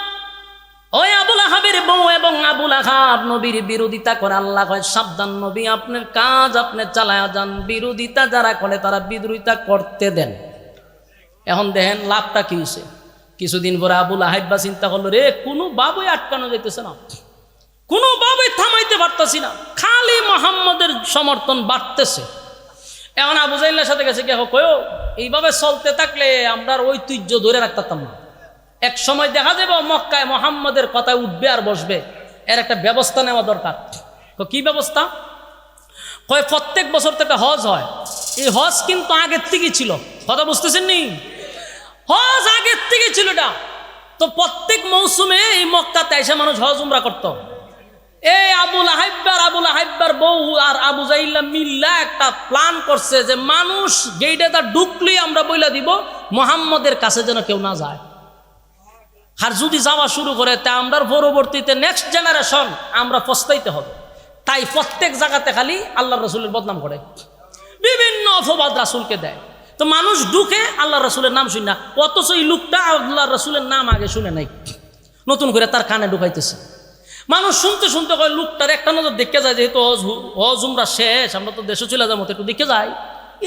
ওই আবুল আহাবের বউ এবং আবুল আহাব নবীর বিরোধিতা করে। আল্লাহ কয় সাবধান নবী, আপনার কাজ আপনি চালায়া যান, বিরোধিতা যারা করে তারা বিরোধিতা করতে দেন। এখন দেখেন লাভটা কি হয়েছে। কিছুদিন পরে আবুল আহাব চিন্তা করলো, রে কোনো বাবুই আটকানো যাইতেছে না, কোনো বাবুই থামাইতে পারতেছি না, খালি মুহাম্মদের সমর্থন বাড়তেছে। এখন আবু জাহলের সাথে গেছে, কেহ কয়ো এইভাবে চলতে থাকলে আমরা ঐতিহ্য ধরে রাখতাম না, এক সময় দেখা যাবে মক্কায় মুহাম্মদের কথায় উঠবে আর বসবে, এর একটা ব্যবস্থা নেওয়া দরকার। কি ব্যবস্থা? কয় প্রত্যেক বছর থেকে হজ হয়, এই হজ কিন্তু আগের থেকেই ছিল, কথা বুঝতেছেন নি? হজ আগের থেকেই ছিল এটা। তো প্রত্যেক মৌসুমে এই মক্কাতে এসে মানুষ হজ উমরা করত। এই আবুল আহাব্বার বউ আর আবু জাহল মিল্লা একটা প্ল্যান করছে যে মানুষ গেইটে তা ঢুকলি আমরা বইলা দিব মুহাম্মদের কাছে যেন কেউ না যায়, আর যদি যাওয়া শুরু করে তা আমরা পরবর্তীতে নেক্সট জেনারেশন আমরা পস্তাইতে হবে। তাই প্রত্যেক জায়গাতে খালি আল্লাহ রসুলের বদনাম করে, বিভিন্ন অপবাদ রাসূলকে দেয়। তো মানুষ ঢুকে আল্লাহ রসুলের নাম শুনে না, অথচ এই লোকটা আল্লাহ রসুলের নাম আগে শুনে নাই, নতুন করে তার কানে ঢুকাইতেছে। মানুষ শুনতে শুনতে কয় লোকটার একটা নজর দেখে যায়, যেহেতু হজ উমরা শেষ, আমরা তো দেশে চলে যাবো, একটু দেখে যাই,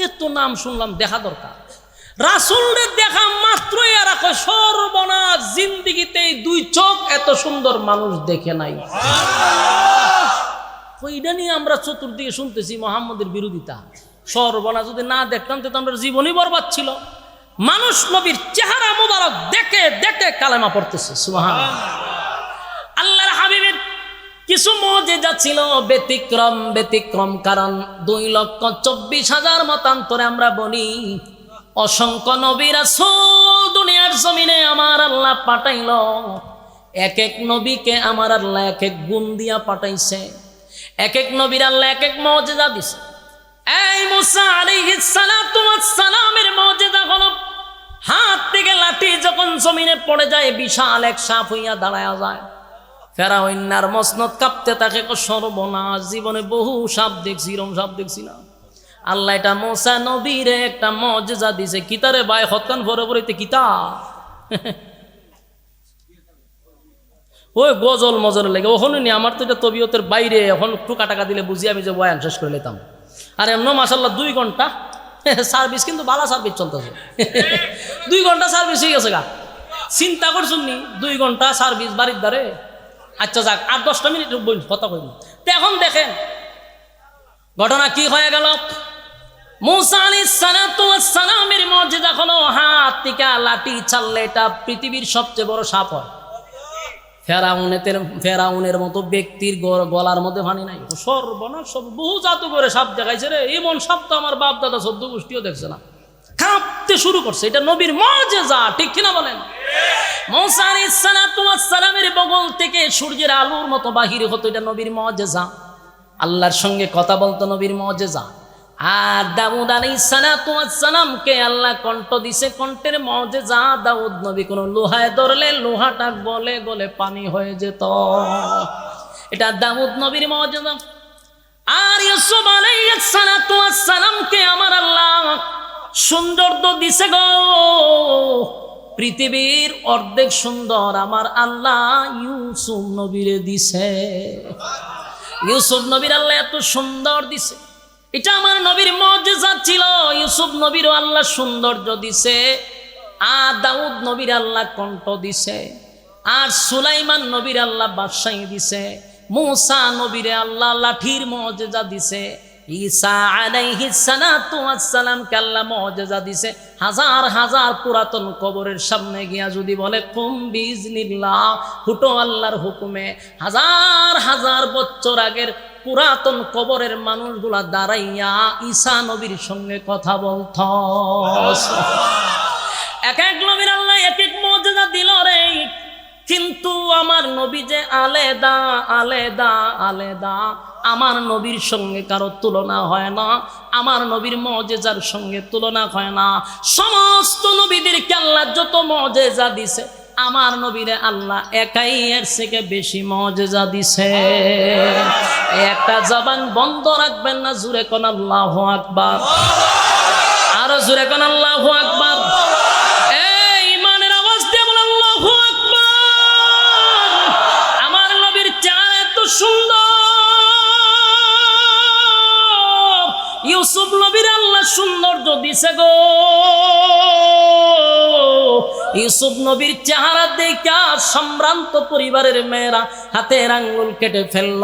এত নাম শুনলাম, দেখা দরকার। রাসূলের দেখা মাত্রই এরা কয় সর্বনাশ, জিন্দিগিতে 2 চোখ এত সুন্দর মানুষ দেখে নাই। ওইটা নিয়ে আমরা চতুর্দিকে শুনতেছি মুহাম্মদের বিরোধিতা। সর্বনাশ, যদি না দেখতাম তো আমরা জীবনই বরবাদ ছিল। মানুষ নবীর চেহারা মুবারক দেখে দেখে কালেমা পড়তেছে, সুবহানাল্লাহ। আল্লাহর হাবিবের কিছু মুজিজা ছিল ব্যতিক্রম, কারণ 2,24,000 মতান্তরে আমরা বলি অসংখ্য নবী রাসূল দুনিয়ার জমিনে আমার আল্লাহ পাঠাইল। এক এক নবীকে আমার আল্লাহ এক এক গুণ দিয়া পাঠাইছে, এক এক নবীর আল্লাহ এক এক মুজিজা দিছে। এই মুসা আলাইহিস সালাতু ওয়াস সালামের মুজিজা হলো হাত থেকে লাঠি যখন জমিনে পড়ে যায় বিশাল এক সাপ হইয়া দাঁড়ায়া যায়। ফেরাউন্নার মসনদ কাঁপতে থাকে, সর্বনাশ, জীবনে বহু সাপ দেখছি, এরকম সাপ দেখছি না। আল্লাহ এটা মুসা নবীরে একটা মুজিজা দিছে। কিতারে ভাই হতকান ভরে ভরেতে কিতা ওই গজল মজল লেগে ওখানে নি, আমার তো এটা তবিয়তের বাইরে। এখন একটু কাটাকা দিলে বুঝি আমি যে বয়ান শেষ করে নিতাম। আর এমন মাশাআল্লাহ 2 ঘন্টা সার্ভিস, কিন্তু ভালো সার্ভিস চলতেছে। 2 ঘন্টা সার্ভিস হয়ে গেছে গা, চিন্তা করছুন নি? 2 ঘন্টা সার্ভিস বাড়ির দ্বারে। আচ্ছা যাক, 8-10টা মিনিট কথা কইল। তো এখন দেখেন ঘটনা কি হয়ে গেল। মুসা আলাইহিস সালাতু ওয়াস সালামের মুজিজা হলো হাত থেকে লাঠি ছাড়লে এটা পৃথিবীর সবচেয়ে বড় সাপ হয়। ফেরাউনের মতো ব্যক্তির গলার মধ্যে পানি নাই। সর্বনাশ, সব বহু জাদু করে সাপ দেখাইছে রে, এমন সাপ তো আমার বাপ দাদা 14 গোষ্ঠীও দেখছে না। কাঁপতে শুরু করছে, এটা নবীর মুজিজা, ঠিক কিনা বলেন? মুসা আলাইহিস সালাতু ওয়াস সালামের বগল থেকে সূর্যের আলোর মতো বাহির হতো, এটা নবীর মুজিজা। আল্লাহর সঙ্গে কথা বলতো, নবীর মুজিজা। আর দাউদ আলাইহিস সালাতু ওয়াস সালামকে আল্লাহ কণ্ঠ দিছে, কণ্ঠের মুজিজা। দাউদ নবী কোন লোহায় ধরলে লোহাটা গলে গলে পানি হয়ে যেত, এটা দাউদ নবীর মুজিজা। আর ইউসুফ আলাইহিস আলাইহিসসালাতু ওয়াসসালামকে আমার আল্লাহ সৌন্দর্য দিছে গো, পৃথিবীর অর্ধেক সুন্দর আমার আল্লাহ ইউসুফ নবীরে দিছে। ইউসুফ নবীর আল্লাহ এত সুন্দর দিছে, এটা আমার নবীর মুজিজা ছিল। ইউসুফ নবীরও আল্লাহ সৌন্দর্য দিছে, আর দাউদ নবীর আল্লাহ কণ্ঠ দিছে, আর সুলাইমান নবীর আল্লাহ বাদশাহী দিছে, মূসা নবীরে আল্লাহ লাঠির মুজিজা দিছে, ঈসা আলাইহিস সালাতু ওয়াস সালামকে আল্লাহ মুজিজা দিছে। হাজার হাজার পুরাতন কবরের সামনে গিয়া যদি বলে কুম বিইজনিল্লাহ, হুটো আল্লাহর হুকুমে, হাজার হাজার বছর আগের পুরাতন কবরের মানুষগুলা দাঁড়াইয়া ঈসা নবীর সঙ্গে কথা বলত। এক এক নবীর আল্লাহ এক এক মুজিজা দিল রে, কিন্তু আমার নবী যে আলাদা আলাদা আলাদা, আমার নবীর সঙ্গে কারো তুলনা হয় না, আমার নবীর মুজিজার সঙ্গে তুলনা হয় না। সমস্ত নবীদেরকে আল্লাহ যত মুজিজা দিছে, আমার নবীরে আল্লাহ একাই এর থেকে বেশি মুজিজা দিছে। একটা জবান বন্ধ রাখবেন না, জোরে কোন আল্লাহু আকবার, আরো জোরে কোন আল্লাহু আকবার। এই ইমানের আওয়াজ দিয়ে বলেন আল্লাহু আকবার। আমার নবীর চেহারা এত সুন্দর, ইউসুফ নবীর আল্লাহ সৌন্দর্য দিছে গো। ইউসুফ নবীর চেহারা দেখা সম্ভ্রান্ত পরিবারের মেয়েরা হাতের আঙ্গুল কেটে ফেলল।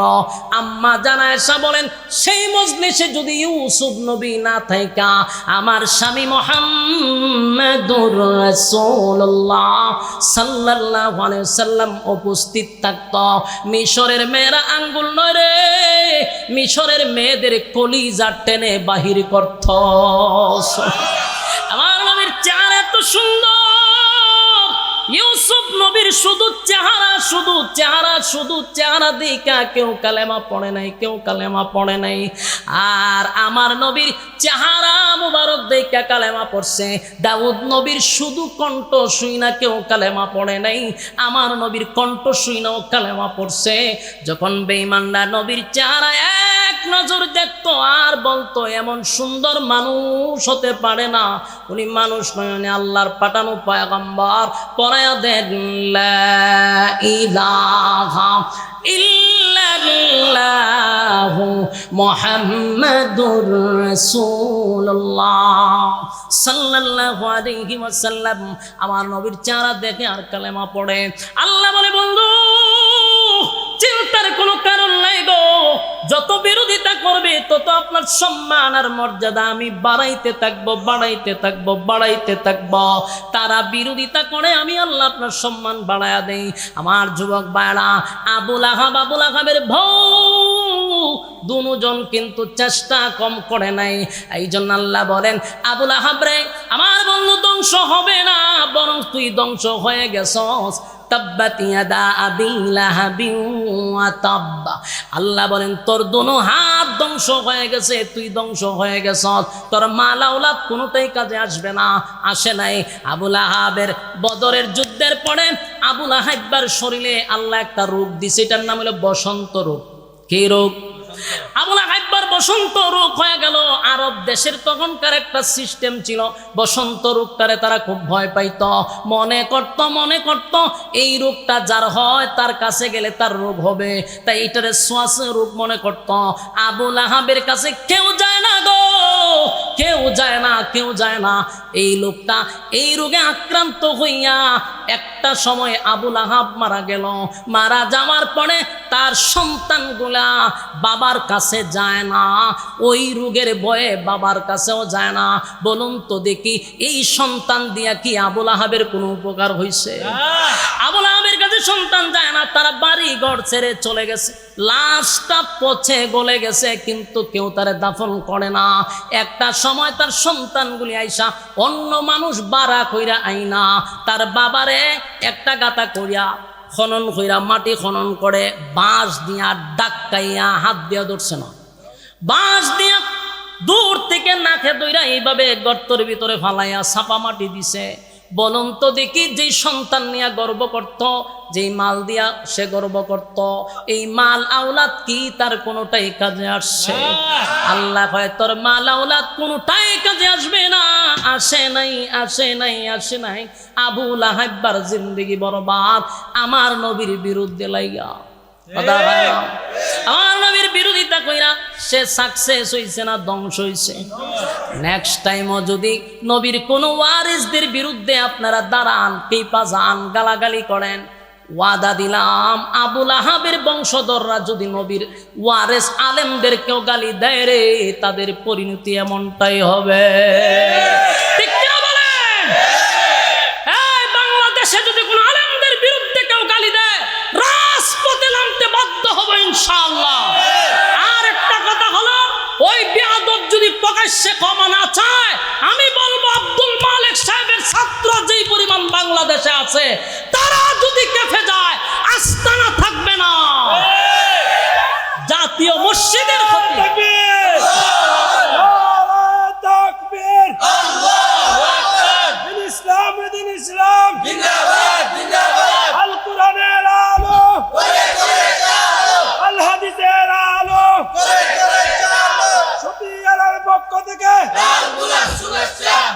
আম্মা জানা আয়েশা বলেন, সেই মজলিসে যদি ইউসুফ নবী না থাকা আমার স্বামী মুহাম্মাদুর রাসূলুল্লাহ সাল্লাল্লাহু আলাইহি ওয়াসাল্লাম উপস্থিত থাকত, মিশরের মেয়েরা আঙ্গুল নড়ে মিশরের মেয়েদের কলিজা টেনে বাহির করত। আমার নবীর চেহারা এত সুন্দর, ইউসুফ নবীর শুধু চেহারা শুধু চেহারা শুধু চেহারা দেখা কেউ কালেমা পড়ে নাই, কেউ কালেমা পড়ে নাই। আর আমার নবীর চেহারা মুবারক দেখা কালেমা পড়ছে। দাউদ নবীর শুধু কণ্ঠ শুই না কেউ কালেমা পড়ে নাই, আমার নবীর কণ্ঠ শুই নাও কালেমা পড়ছে। যখন বেঈমানরা নবীর চেহারা এক নজর দেখতো আর বলতো এমন সুন্দর মানুষ হতে পারে না, উনি মানুষ নয়, উনি আল্লাহর পাঠানো পয়গম্বর। পড়ায়া দেন লা ইলাহা ইল্লাল্লাহু মুহাম্মাদুর রাসূলুল্লাহ সাল্লাল্লাহু আলাইহি ওয়াসাল্লাম। আমার নবীর চেহারা দেখে আর কালেমা পড়ে। আল্লাহ বলে, বন্ধু চিন্তার কোনো কারণ নাই গো, যত বিরোধিতা করবে তত আপনার সম্মান আর মর্যাদা আমি বাড়াইতে থাকবো, বাড়াইতে থাকবো, বাড়াইতে থাকবো। তারা বিরোধিতা করে, আমি আল্লাহ আপনার সম্মান বাড়ায়া দেই। আমার যুবক ভাইরা, আবুল আহাবের বউ দুজন কিন্তু চেষ্টা কম করে নাই। এই জন্য আল্লাহ বলেন, আবুল আহাব রে, আমার বন্ধু ধ্বংস হবে না, বরং তুই ধ্বংস হয়ে গেছস। তাব্বাত ইয়াদা আবি লাহাবিন ওয়া তাব্বা। আল্লাহ বলেন, তোর দুনো হাত ধ্বংস হয়ে গেছে, তুই ধ্বংস হয়ে গেছস, তোর মাল আওলাদ কোনোটাই কাজে আসবে না, আসে নাই। আবুল আহাবের বদরের যুদ্ধের পরে আবুল আহাবের শরীরে আল্লাহ একটা রোগ দিছে, এটার নাম হলো বসন্ত রোগ। কি রোগ? আবুল আহাবের বসন্ত রোগ হয়ে গেল। আরব দেশের তখনকার একটা সিস্টেম ছিল, বসন্ত রোগটারে তারা খুব ভয় পাইত, মনে করত এই রোগটা যার হয় তার কাছে গেলে তার রোগ হবে, তাই এটারে শ্বাস রোগ মনে করত। আবুল আহাবের কাছে কেউ যায় না গো, কেউ যায় না, কেউ যায় না। এই লোকটা এই রোগে আক্রান্ত হইয়া একটা সময় আবুল আহাব মারা গেল। মারা যাওয়ার পরে তার সন্তানগুলা বাবার কাছে যায় না, ওই রোগের ভয়ে বাবার কাছেও যায় না। বলুন তো দেখি, এই সন্তান দিয়া কি আবুল আহাবের কোনো উপকার হয়েছে? আবুল আহাবের কাছে সন্তান যায় না, তারা বাড়ি ঘর ছেড়ে চলে গেছে, লাশটা পচে গলে গেছে, কিন্তু কেউ তারে দাফন করে না। একটা সময় তার সন্তানগুলি আইসা অন্য মানুষ বাড়া কইরা আইনা তার বাবারে একটা গাতা করিয়া খনন কইরা মাটি খনন করে বাঁশ দিয়া ডাক্কাইয়া হাত দিয়া ধরছে না, বাঁশ দিয়া দূর থেকে নাকে দইরা এইভাবে গর্তের ভিতরে ফালাইয়া ছাপা মাটি দিছে। বলুন তো দেখি, যেই সন্তান নিয়ে গর্ব করত, যেই মাল দিয়া সে গর্ব করত, এই মাল আওলাদ কি তার কোনোটাই কাজে আসছে? আল্লাহ কয় তোর মাল আওলাদ কোনোটাই কাজে আসবে না। আসে নাই, আসে নাই, আসে নাই। আবু লাহাববার জিন্দেগি বরবাদ আমার নবীর বিরুদ্ধে লাইগা। আমার নবীর বিরোধিতা কইরা সে সাকসেস হইছে না ধ্বংস হইছে? নেক্সট টাইমও যদি নবীর কোন ওয়ারিসদের বিরুদ্ধে আপনারা দাঁড়ান, পেপা যান, গালাগালি করেন, ওয়াদা দিলাম আবু লাহাবের বংশধররা যদি নবীর ওয়ারিস আলেমদেরকেও গালি দেয় রে, তাদের পরিণতি এমনটাই হবে। ঠিক কি না বলেন? এই বাংলাদেশে যদি কোনো আলেমদের বিরুদ্ধে কেউ গালি দেয়, রাজপথে নামতে বাধ্য হবো ইনশাআল্লাহ। আর একটা কথা হলো, ওই বেয়াদব যদি প্রকাশ্যে ক্ষমা না চায়, আমি বলবো আব্দুল মালিক সাহেবের ছাত্র যেই পরিমাণ বাংলাদেশে আছে, তারা যদি কেঁপে যায়, আস্তানা থাকবে না। জাতীয় মসজিদের ক্ষতি।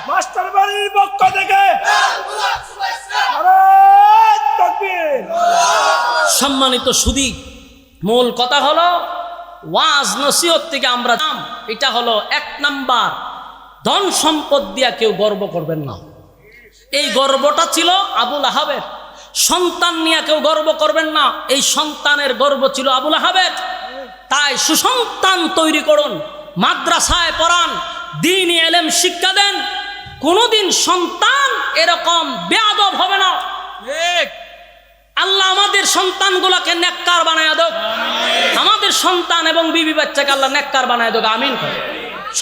মাস্টার বাড়ির পক্ষ থেকে সম্মানিত সুধী, মূল কথা হলো ওয়াজ নসিহত থেকে আমরা, এটা হলো 1 নাম্বার, ধন সম্পদ দিয়া কেউ গর্ব করবেন না। এই গর্বটা ছিল আবু লাহাবের। সন্তান নিয়ে কেউ গর্ব করবেন না, এই সন্তানের গর্ব ছিল আবু লাহাবের। তাই সুসন্তান তৈরি করুন, মাদ্রাসায় পড়ান, দ্বীনি ইলম শিক্ষা দেন। কোনোদিন সন্তান এরকম বেয়াদব হবে না। আল্লাহ আমাদের সন্তানগুলোকে নেককার বানায় দেক। আমাদের সন্তান এবং বিবি বাচ্চাকে আল্লাহ নেককার বানায় দেক, আমিন।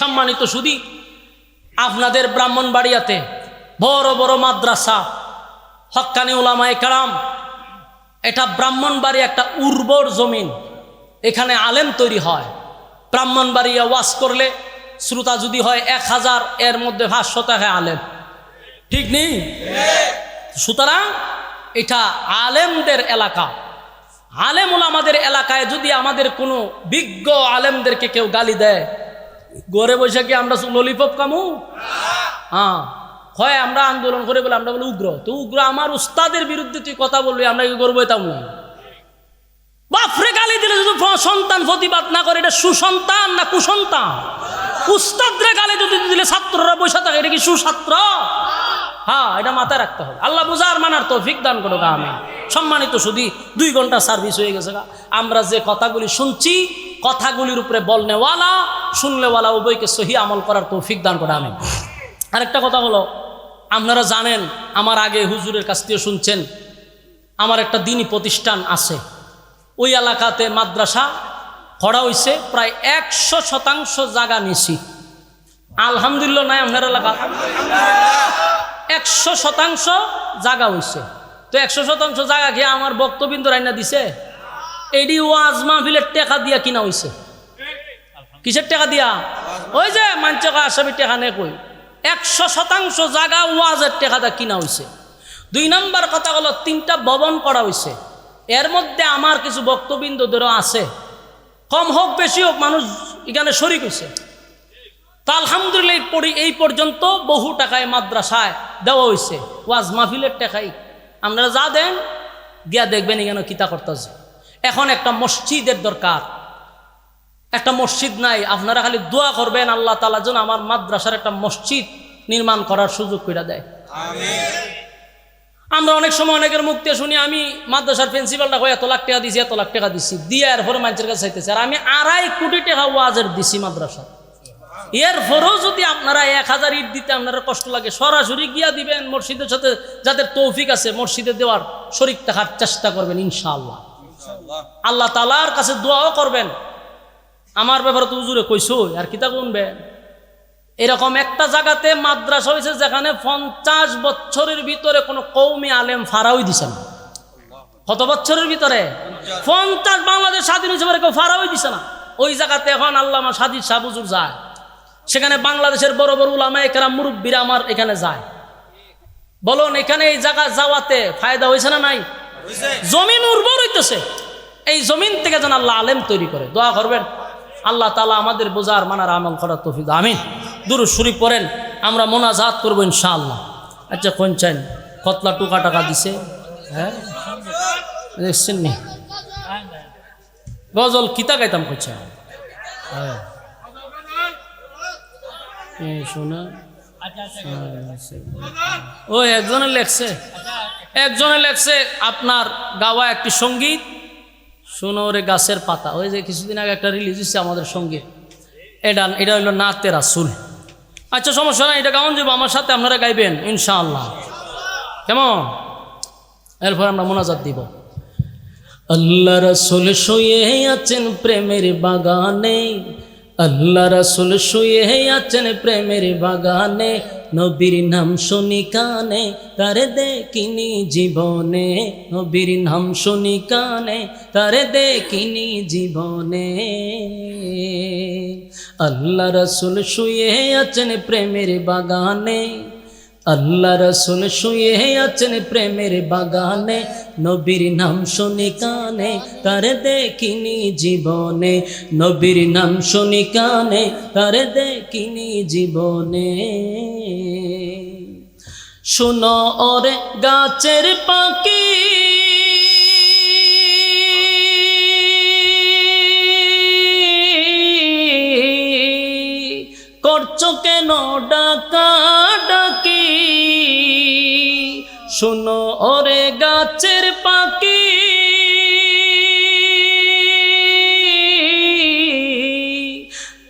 সম্মানিত সুধী, আপনাদের ব্রাহ্মণবাড়িয়াতে বড় বড় মাদ্রাসা, হক্কানি উলামায়ে কেরাম, এটা ব্রাহ্মণবাড়ি একটা উর্বর জমিন, এখানে আলেম তৈরি হয়। ব্রাহ্মণবাড়িয়া ওয়াজ করলে শ্রোতা যদি হয় 1000, এর মধ্যে 500 টাকা আলেম, ঠিক নেই? সুতরাং এটা আলেমদের এলাকা। আলেম ওলামাদের এলাকায় যদি আমাদের কোনো বিজ্ঞ আলেমদেরকে কেউ গালি দেয়, ঘরে বসে কি আমরা ললিপপ কামু? হ্যাঁ, হয় আমরা আন্দোলন করে বলে আমরা বলি উগ্র। তো উগ্র আমার উস্তাদের বিরুদ্ধে তুই কথা বলবি, আমরা কি করবো? তেমন বাপরে গালি দিলে যদি সন্তান প্রতিবাদ না করে, এটা সুসন্তান না কুসন্তান? উস্তাদরে গালি যদি দিলে ছাত্ররা বসে থাকে, এটা কি সুছাত্র? হ্যাঁ, এটা মাথায় রাখতে হবে। আল্লাহ বুঝার মানার তৌফিক দান করো। আমি সম্মানিত সুধী, 2 ঘন্টা সার্ভিস হয়ে গেছে। আমরা যে কথাগুলি শুনছি, কথাগুলির উপরে বলনেওয়ালা শুনলেওয়ালা উভয়কে সহি আমল করার তৌফিক দান করো। আমি আরেকটা কথা হলো, আপনারা জানেন, আমার আগে হুজুরের কাছ থেকে শুনছেন, আমার একটা দ্বীনি প্রতিষ্ঠান আছে। ওই এলাকাতে মাদ্রাসা করা হয়েছে, প্রায় 100% জায়গা নিছি। আলহামদুলিল্লাহ নাই আপনার এলাকা 100% জায়গা হয়েছে। তো 100% জায়গা গিয়ে আমার বক্তবিন্দু রাইনা দিছে, এডি ওয়াজ মাহফিলের টাকা দিয়া কিনা হয়েছে। কিসের টাকা দিয়া? ওই যে মাঞ্চকা আসামি টাকা নে কই, 100% জায়গা ওয়াজের টাকাটা কিনা হয়েছে। 2 নম্বর কথা হলো, 3টা ভবন করা হয়েছে। এর মধ্যে আমার কিছু বক্তবিন্দুদেরও আছে, কম হোক বেশি হোক মানুষ এখানে শরিক হয়েছে। তা আলহামদুলিল্লাহ এই পর্যন্ত বহু টাকায় মাদ্রাসায় দেওয়া হয়েছে, ওয়াজ মাহফিলের টাকাই। আপনারা যা দেন গিয়া দেখবেন এখানে কিতা করতেছে। এখন একটা মসজিদের দরকার, একটা মসজিদ নাই। আপনারা খালি দোয়া করবেন আল্লাহ তাআলা যেন আমার মাদ্রাসার একটা মসজিদ নির্মাণ করার সুযোগ করে দেয়। আমরা অনেক সময় অনেকের মুখ দিয়ে শুনি, আমি মাদ্রাসার প্রিন্সিপালটা কই এত লাখ টাকা দিছি, এত লাখ টাকা দিছি, দিয়ে এরপরে মানুষের কাছে চাইতেছে। আর আমি 2.5 কোটি টাকা ওয়াজের দিছি মাদ্রাসা। এরপরেও যদি আপনারা 1000 ইট দিতে আপনারা কষ্ট লাগে, সরাসরি গিয়া দিবেন মসজিদের সাথে, যাদের তৌফিক আছে মসজিদে দেওয়ার, শরীক থাকার চেষ্টা করবেন ইনশাআল্লাহ। আল্লাহ তাআলার কাছে দোয়াও করবেন। আমার ব্যাপারে তো হুজুরে কইছো, আর কিতা গুনবেন। এরকম একটা জায়গাতে মাদ্রাসা হয়েছে যেখানে 50 বছরের ভিতরে কোনো কওমি আলেম ফারাওই দিছে না। কত বছরের ভিতরে? 50। বাংলাদেশ স্বাধীন হয়েছে পরে কেউ ফারাওই দিছে না। ওই জায়গাতে এখন আল্লামা সাদিদ শাহ হুজুর যায়, সেখানে বাংলাদেশের বড় বড় উলামায়ে কেরাম মুরব্বীরা আমার এখানে যায়। বলুন এখানে এই জায়গা যাওয়াতে ফায়দা হয়েছে না নাই? জমিন উর্বর হইতেছে। এই জমিন থেকে যেন আল্লাহ আলেম তৈরি করে, দোয়া করবেন আল্লাহ তাআলা আমাদের বোঝার মানার আমল করার তৌফিক দান। আমিন। দুরূদ শরীফ পড়েন, আমরা মোনাজাত করবো ইনশাআল্লাহ। আচ্ছা কোন চাইন কতলা টুকা টাকা দিছে? হ্যাঁ দেখছেন নি গজল কিতা গাইতাম করছে। হ্যাঁ শোনা ওই একজনে লেখছে আপনার গাওয়া একটি সঙ্গীত শোনো রে গাছের পাতা। ওই যে কিছুদিন আগে একটা রিলিজ হচ্ছে আমাদের সঙ্গীত, এটা হইল নাতে রাসূল। আচ্ছা সমস্যা নাই, এটা গাওয়ান যাবো আমার সাথে, আপনারা গাইবেন ইনশাআল্লাহ, কেমন? এরপর আমরা মোনাজাত দিব। আল্লাহ রাসূল শুয়ে আছেন প্রেমের বাগানে, আল্লাহ রাসূল শুয়ে আছেন প্রেমের বাগানে, নবীর নাম শুনি কানে তারে দেখিনি জীবনে, নবীর নাম শুনি কানে তারে দেখিনি জীবনে। আল্লাহ রাসূল শুয়ে আছেন প্রেমের বাগানে, আল্লাহ রাসূল শুয়ে আছেন প্রেমের বাগানে, নবীর নাম শুনি কানে তারে দেখিনি জীবনে, নবীর নাম শুনি কানে তারে দেখিনি জীবনে। শুনো ওরে গাছের পাখি, করছো কেন ডাকা ডাকি, শুনো ওরে গাছের পাখি,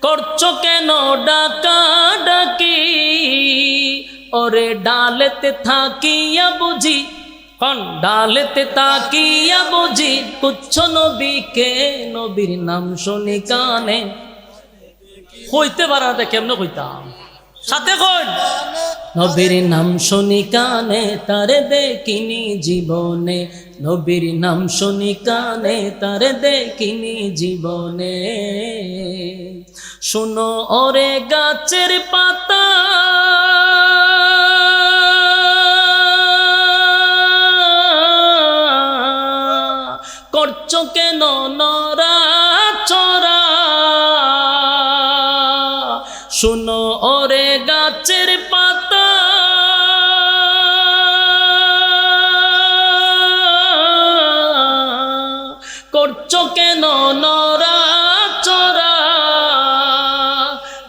করছো কেন ডাকা ডাকি, ওরে ডালেতে থাকিয়া বুঝি, কন ডালেতে তাকিয়া বুঝি কুচ্ছ নবীকে, নবীর নাম শুনি কানে। কইতে পারাটা কেমনে কইতাম, সাথে কই নবীর নাম শুনি কানে তারে দেখিনি জীবনে, নবীর নাম শুনি কানে তারে দেখিনি জীবনে। শুনো ওরে গাছের পাতা, করছো কেন নরা চরা, শুনো ওরে গাছের পাতা, করছো কেন নরা চরা,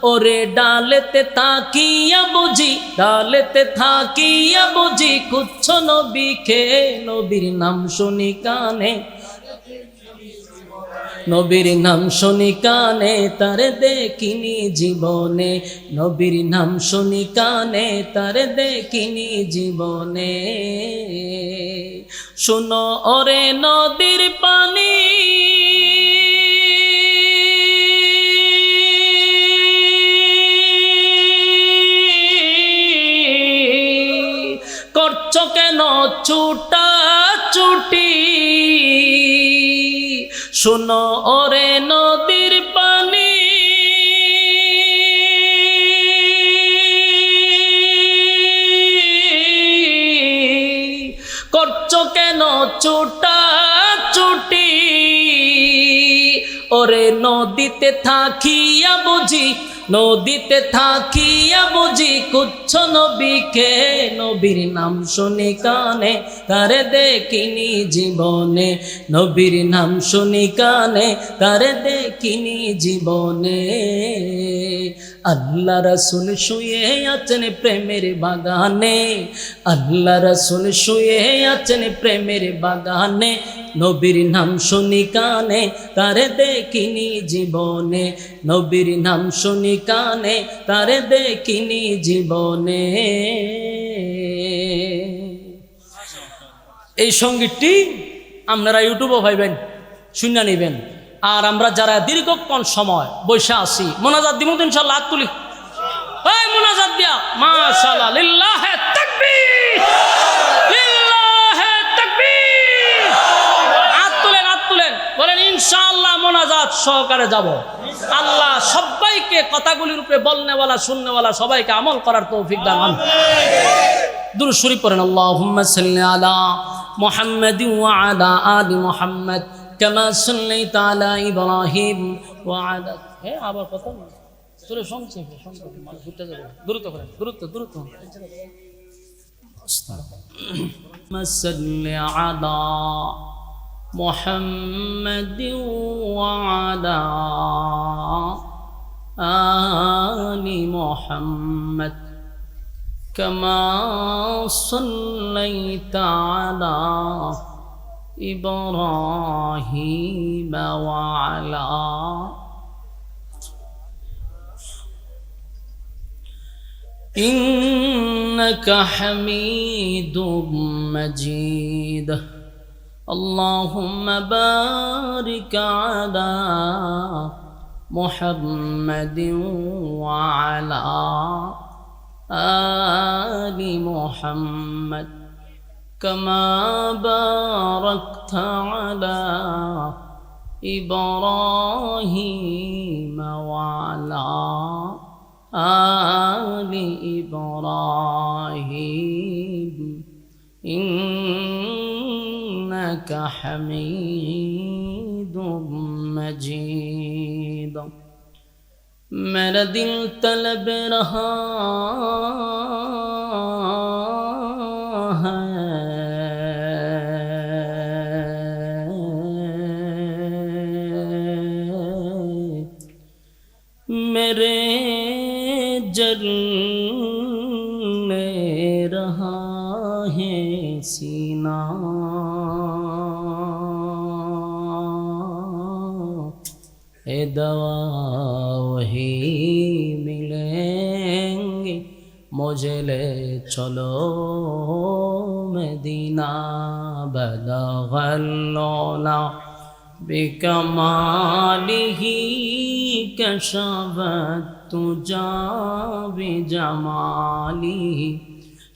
ওরে ডালেতে তাকিয়া বুঝি, ডালেতে থাকিয়া বুঝি কুচ্ছ নবীকে, নবীর নাম শুনি কানে, নবীর নাম শুনি কানে তারে দেখিনি জীবনে, নবীর নাম শুনি কানে তারে দেখিনি জীবনে। শুনো ওরে নদীর পানি, করছো কেন ছুটা ছুটি, শুনো ওরে নদীর পানি, করছো কেন ছুটা ছুটি, ওরে নদীতে থাকিয়া বুঝি, নদীতে থাকিয়া বুঝি কুচ্ছ নবীকে, নবীর নাম শুনি কানে তারে দেখিনি জীবনে, নবীর নাম শুনি কানে তারে দেখিনি জীবনে। আল্লাহ রাসূল শুয়ে আছেন প্রেমের বাগানে, আল্লাহ রাসূল শুয়ে আছেন প্রেমের বাগানে, নবীর নাম শুনি কানে তারে দেখিনি জীবনে, নবীর নাম শুনি কানে তারে দেখিনি জীবনে। এই সঙ্গীতটি আপনারা ইউটিউবে পাইবেন, শুনে নেবেন। আর আমরা যারা দীর্ঘক্ষণ সময় বসে আছি, মোনাজাত দিব তো ইনশাআল্লাহ, হাত তুলি, এই মোনাজাত দিয়া মাশাআল্লাহ, লিল্লাহে তাকবীর, লিল্লাহে তাকবীর, হাত তুলেন, বলেন ইনশাআল্লাহ মোনাজাত সহকারে যাব। আল্লাহ সবাইকে কথাগুলির উপরে বলনেওয়ালা শুননেওয়ালা সবাইকে আমল করার তৌফিক দান। দুরূদ শরীফ পড়েন আল্লাহুম্মা সাল্লি আলা মুহাম্মাদিন ওয়া আলা আলি মুহাম্মাদ কামা সাল্লাইতা আলা ইব্রাহিম ওয়া আলা আবার কথা তোরে সংক্ষেপে মানে ঘুরতে যাবে দ্রুত করেন দ্রুত আস্তাগফিরুল্লাহ সাল্লি আলা মুহাম্মাদিন ওয়া আলা আলি মুহাম্মাদ كما صليت على إبراهيم وعلى إنك حميد مجيد اللهم بارك على محمد وعلى آل محمد كما باركت على إبراهيم وعلى آل إبراهيم إنك حميد مجيد मेरा दिल तलब रहा है मेरे जलने रहा है सीना ए दवा वही मिलेंगे मुझे ले चलो मदीना बलगल्लौला बिकमालिही कशफत तुजा बिजमालिही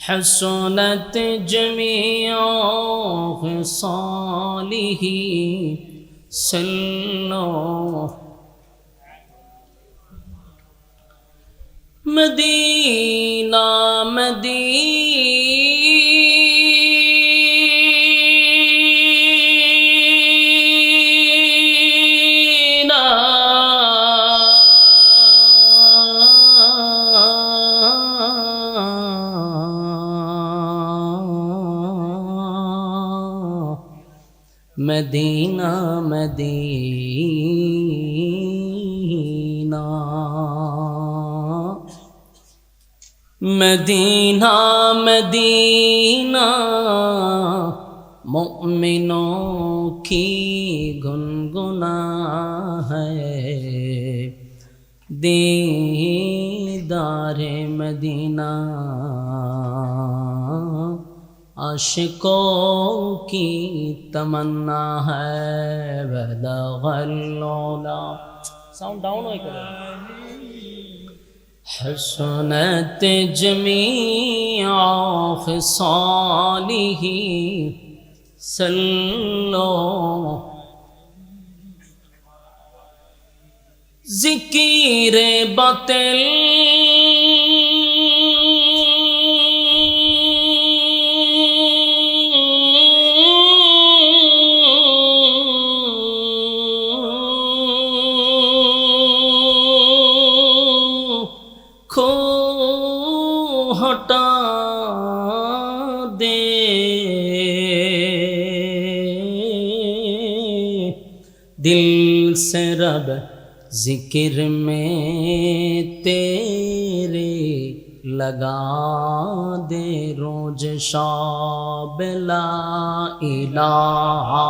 हसनत जमीअ खिसालिही सल्लो Medina Medina Medina Medina Medina मोमिनों की गुनगुना है दीदारे मदीना आशिकों की तमन्ना है बलगल्लौला साउंड डाउन हो करे हसनत जमीअ खिसालिही सल्लो ज़िक्र बातिल हटा दे दिल से रब जिक्र में तेरे लगा दे रोज शाब ला इलाहा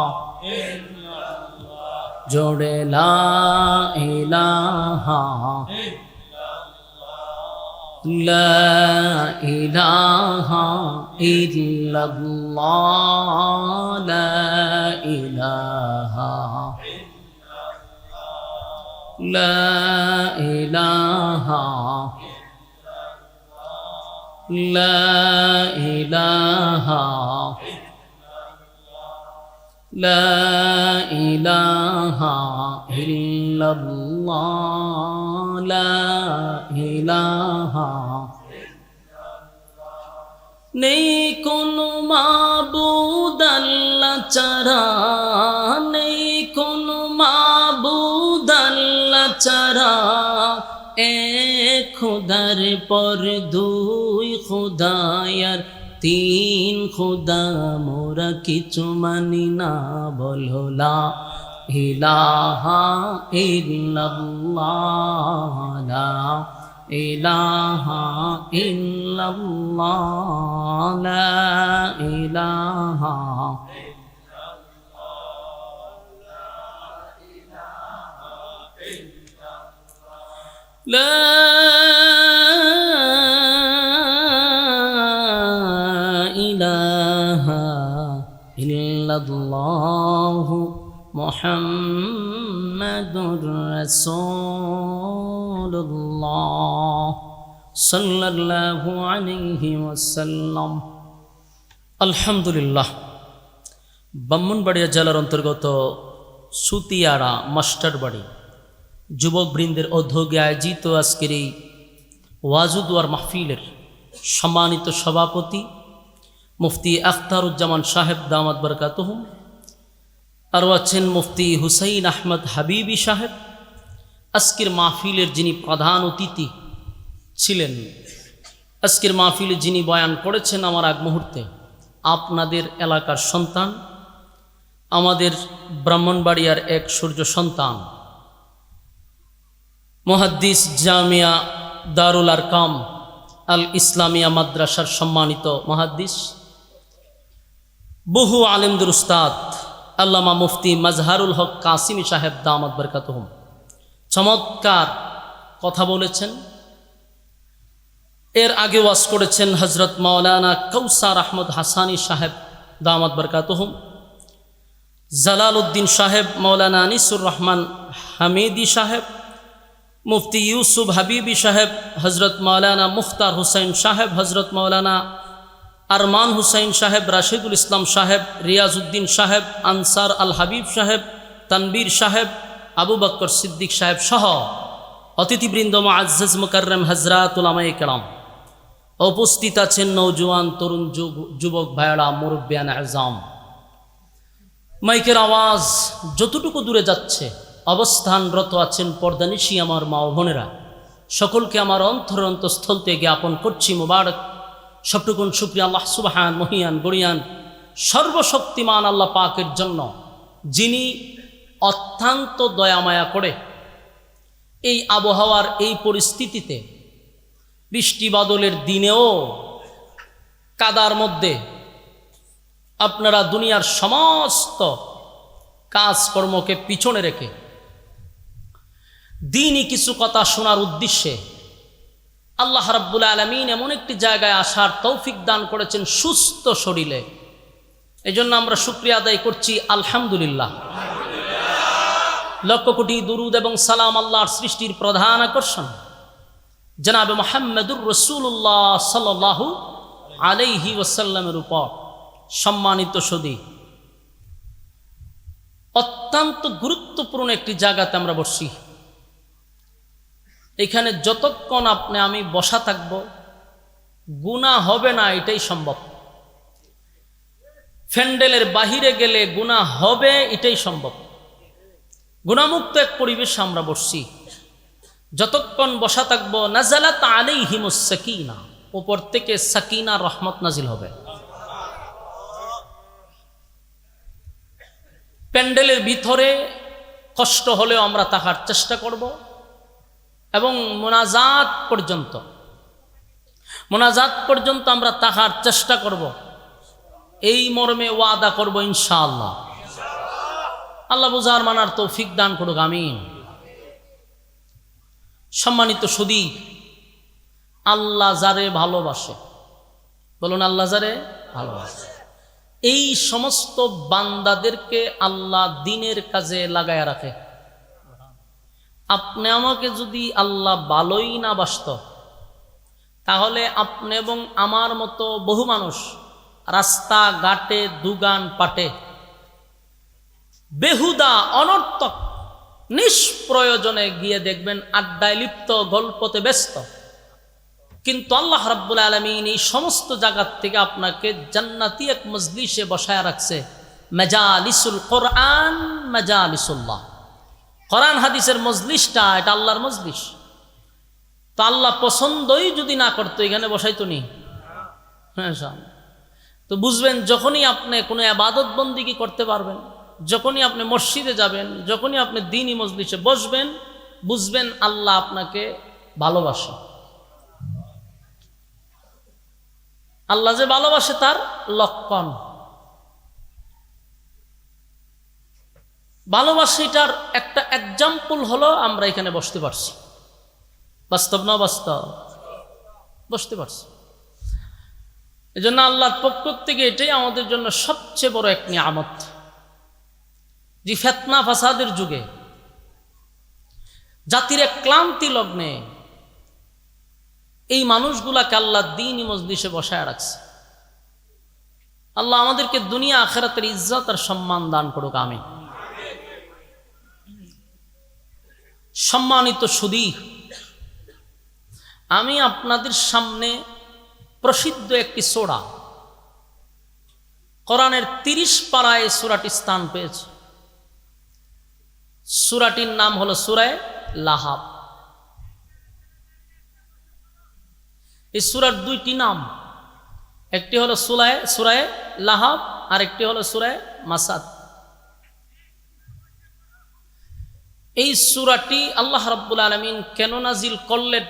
जोड़े ला इलाहा ला इलाहा इल्लल्लाह ला इलाहा ला इलाहा ला इलाहा ला इलाहा इल्लल्लाह ला इलाहा নেই কোনো মাবুদ আল্লাহ ছাড়া, নেই কোনো মাবুদ আল্লাহ ছাড়া, এক খোদার পর দুই খোদায়ার তিন খোদা মোরা কিছু মানি না, বলো লা ইলাহা ইল্লাল্লাহ, লা ইলাহা ইল্লাল্লাহ, লা ইলাহা লা ইলাহা ইল্লাল্লাহ মুহাম্মাদুর রাসূলুল্লাহ সাল্লাল্লাহু আলাইহি ওয়াসাল্লাম। আলহামদুলিল্লাহ, ব্রাহ্মণবাড়িয়া জেলার অন্তর্গত সুতিয়াড়া মাস্টারবাড়ি যুবকবৃন্দের উদ্যোগে আয়োজিত আজকের এই ওয়াজুদুয়ার মাহফিলের সম্মানিত সভাপতি মুফতি আখতারুজ্জামান সাহেব দামাত বরকাতুহুম, আরও আছেন মুফতি হুসাইন আহমদ হাবিবি সাহেব। আজকের মাহফিলের যিনি প্রধান অতিথি ছিলেন, আজকের মাহফিলে যিনি বয়ান করেছেন আমার আগ মুহূর্তে, আপনাদের এলাকার সন্তান, আমাদের ব্রাহ্মণবাড়িয়ার এক সূর্য সন্তান, মুহাদ্দিস জামিয়া দারুল আরকাম আল ইসলামিয়া মাদ্রাসার সম্মানিত মুহাদ্দিস, বহু আলেমদের উস্তাদ আল্লামা মুফতি মাজহারুল হক কাসিমি সাহেব দামাত বরকাতুহুম চমৎকার কথা বলেছেন। এর আগে ওয়াজ করেছেন হজরত মাওলানা কৌসার আহমদ হাসানি সাহেব দামাত বরকাতুহুম, জালালউদ্দিন সাহেব, মাওলানা আনিসুর রহমান হামিদি সাহেব, মুফতি ইউসুফ হাবিবি সাহেব, হজরত মাওলানা মুখতার হুসাইন সাহেব, হজরত মাওলানা আরমান হুসাইন সাহেব, রাশিদুল ইসলাম সাহেব, রিয়াজউদ্দিন সাহেব, আনসার আল হাবিব সাহেব, তানবীর সাহেব, আবু বকর সিদ্দিক সাহেব সহ অতিথিবৃন্দ মুআজ্জাজ মুকাররম হযরত উলামায়ে কেরাম, উপস্থিত আছেন নওজোয়ান তরুণ যুবক ভাইয়েরা, মুরব্বিয়ান আযম। মাইকের আওয়াজ যতটুকু দূরে যাচ্ছে, অবস্থানরত আছেন পর্দানিশী আমার মা ও বোনেরা, সকলকে আমার অন্তঃস্থল থেকে জ্ঞাপন করছি মুবারক সবটুকুন শুকরিয়া আল্লাহ সুবহান মহিয়ান গরিয়ান সর্বশক্তিমান আল্লাহ পাকের জন্য, যিনি অত্যন্ত দয়ামায়া করে এই আবহাওয়ার এই পরিস্থিতিতে, বৃষ্টি বাদলের দিনেও কাদার মধ্যে আপনারা দুনিয়ার সমস্ত কাজকর্মকে পিছনে রেখে দিনই কিছু কথা শোনার উদ্দেশ্যে আল্লাহ রাব্বুল আলামিন এমন একটি জায়গায় আসার তৌফিক দান করেছেন সুস্থ শরীরে। এই জন্য আমরা শুকরিয়া আদায় করছি আলহামদুলিল্লাহ। লক্ষ কোটি দুরুদ এবং সালাম আল্লাহর সৃষ্টির প্রধান আকর্ষণ জনাবে মুহাম্মদুর রাসূলুল্লাহ সাল্লাল্লাহু আলাইহি ওয়াসাল্লামের উপর। সম্মানিত সুধী, অত্যন্ত গুরুত্বপূর্ণ একটি জায়গাতে আমরা বসছি। এখানে যতক্ষণ আমি বসা থাকব গুনাহ হবে না, এটাই সম্ভব। ফ্যান্ডেলের বাহিরে গেলে গুনাহ হবে, এটাই সম্ভব। গুনাহমুক্ত এক পরিবেশে আমরা বসছি। যতক্ষণ বসা থাকব নাজালাত আলাইহিমুস সাকিনা, উপর থেকে সাকিনা রহমত নাজিল হবে। প্যান্ডেলের ভিতরে কষ্ট হলেও আমরা থাকার চেষ্টা করব এবং মোনাজাত পর্যন্ত আমরা থাকার চেষ্টা করব। এই মর্মে ওয়াদা করব ইনশাআল্লাহ। আল্লাহ বুঝার মানার তৌফিক দান করুক, আমিন। সম্মানিত সুধী, আল্লাহ যারে ভালোবাসে, বলুন আল্লাহ যারে ভালোবাসে, এই সমস্ত বান্দাদেরকে আল্লাহ দিনের কাজে লাগায়া রাখে। আপনি আমাকে যদি আল্লাহ ভালোই না বাসত, তাহলে আপনি এবং আমার মতো বহু মানুষ রাস্তা ঘাটে দুগান পাটে বেহুদা অনর্থক নিষ্প্রয়োজনে গিয়ে দেখবেন আড্ডায় লিপ্ত, গল্পতে ব্যস্ত। কিন্তু আল্লাহ রাব্বুল আলামিন এই সমস্ত জায়গার থেকে আপনাকে জান্নাতি এক মজলিসে বসায় রাখছে, মাজালিসুল কোরআন, মাজালিসুল্লাহ। কোরআন হাদিসের মজলিসটা এটা আল্লাহর মজলিস। তো আল্লাহ পছন্দই যদি না করতো এখানে বসাইতো নি? হ্যাঁ, তো বুঝবেন যখনই আপনি কোনো ইবাদত বন্দেগী করতে পারবেন, যখনই আপনি মসজিদে যাবেন, যখনই আপনি দ্বীনি মজলিসে বসবেন, বুঝবেন আল্লাহ আপনাকে ভালোবাসে। আল্লাহ যে ভালোবাসে তার লক্ষণ। ভালোবাসাটার একটা এক্সাম্পল হলো আমরা এখানে বসতে পারছি। বাস্তব না বাস্তব? বসতে পারছি। এই জন্য আল্লাহর পক্ষ থেকে এটাই আমাদের জন্য সবচেয়ে বড় এক নিয়ামত। যে ফিতনা ফাসাদের যুগে, জাতির এক ক্লান্তি লগ্নে এই মানুষগুলাকে আল্লাহ দ্বীনি মজলিসে বসায় রাখছে। আল্লাহ আমাদেরকে দুনিয়া আখিরাতের ইজ্জত আর সম্মান দান করুক, আমিন। সম্মানিত সুধী, আমি আপনাদের সামনে প্রসিদ্ধ একটি সূরা, কোরআনের 30 পারায় সূরাটি স্থান পেয়েছে। সূরাটির নাম হলো সূরা লাহাব। এই সূরার দুইটি নাম, একটি হলো সূরা লাহাব আর একটি হলো সূরা মাসাদ। এই সূরাটি আল্লাহ রাব্বুল আলামিন কেন নাজিল করলেন?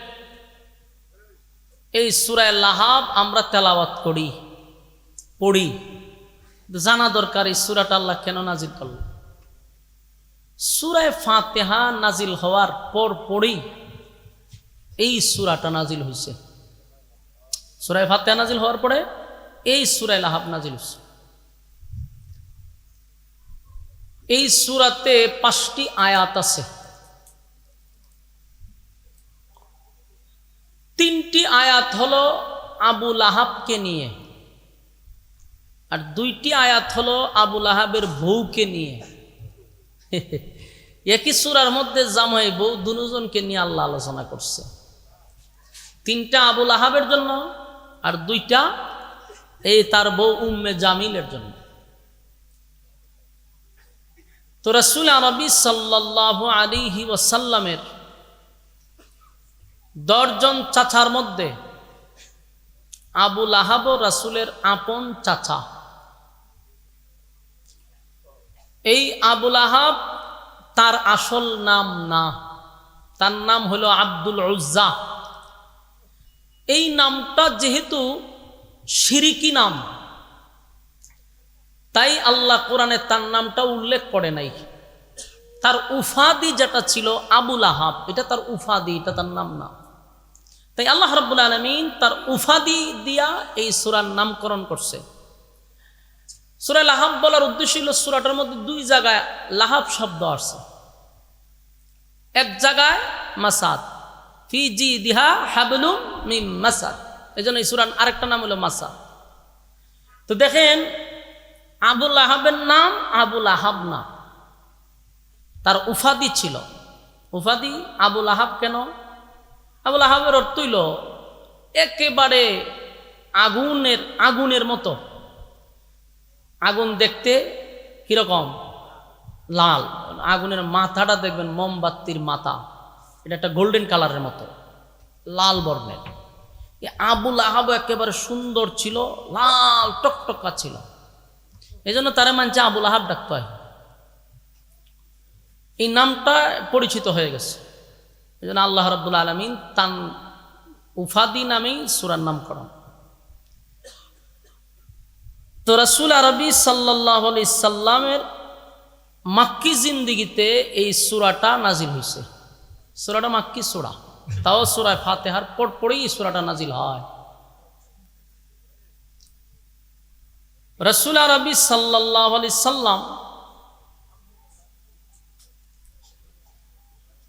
এই সূরা লাহাব আমরা তেলাওয়াত পড়ি, জানা দরকার এই সূরাটা আল্লাহ কেন নাজিল করলেন। সূরা ফাতিহা নাজিল হওয়ার পরই এই সূরাটা নাজিল হয়েছে। সূরা ফাতিহা নাজিল হওয়ার পরে এই সূরা লাহাব নাজিল হয়েছে। এই সূরাতে 5টি আয়াত আছে। 3টি আয়াত হলো আবু লাহাবকে নিয়ে, আর 2টি আয়াত হলো আবু লাহাবের বউকে নিয়ে। একই সূরার মধ্যে জামাই বউ দুজনকে নিয়ে আল্লাহ আলোচনা করছে। 3টা আবু লাহাবের জন্য আর 2টা এই তার বউ উম্মে জামিলের জন্য। তো রাসূল আরবি সাল্লাল্লাহু আলাইহি ওয়াসাল্লামের 10 জন চাচার মধ্যে আবু লাহাব রাসূলের আপন চাচা। এই আবু লাহাব তার আসল নাম না, তার নাম হলো আব্দুল উজ্জা। এই নামটা যেহেতু শিরিকি নাম, তাই আল্লাহ কোরআনে তার নামটা উল্লেখ করে নাই। তার উফাদি যেটা ছিল আবু লাহাব, এটা তার উফাদি, এটা তার নাম না। তাই আল্লাহ রাব্বুল আলামিন তার উফাদি দিয়া এই সূরার নামকরণ করছে। সূরা লাহাব বলার উদ্দেশ্য ছিল সূরাটার মধ্যে 2 জায়গায় লাহাব শব্দ আছে। এক জায়গায় মাসাদ, ফি জিদিহা হাবলুম মিন মাসাদ, এজন্য এই সূরার আরেকটা নাম হলো মাসাদ। তো দেখেন আবু লাহাবের নাম আবু লাহাব না, তার উফাদি ছিল। উফাদি আবু লাহাব কেন? আবু লাহাবের অর্থ হইল একেবারে আগুনের মতো। আগুন দেখতে কিরকম? লাল। আগুনের মাথাটা দেখবেন মোমবাতির মাথা, এটা একটা গোল্ডেন কালারের মতো, লাল বর্ণের। আবু লাহাব একেবারে সুন্দর ছিল, লাল টকটকা ছিল। এই জন্য তারা মানছে আবু লাহাব ডাকতে হয়। এই নামটা পরিচিত হয়ে গেছে। এই জন্য আল্লাহ রাব্বুল আলামিন তান উফাদি নামেই সূরার নামকরণ। তো রাসূল আরবি সাল্লাল্লাহু আলাইহি সাল্লামের মাক্কি জিন্দেগিতে এই সূরাটা নাজিল হয়েছে। সূরাটা মাক্কি সূরা, তাও সূরা ফাতিহার পরেই সূরাটা নাজিল হয়। রাসূল আরবি সাল্লাল্লাহু আলাইহি সাল্লাম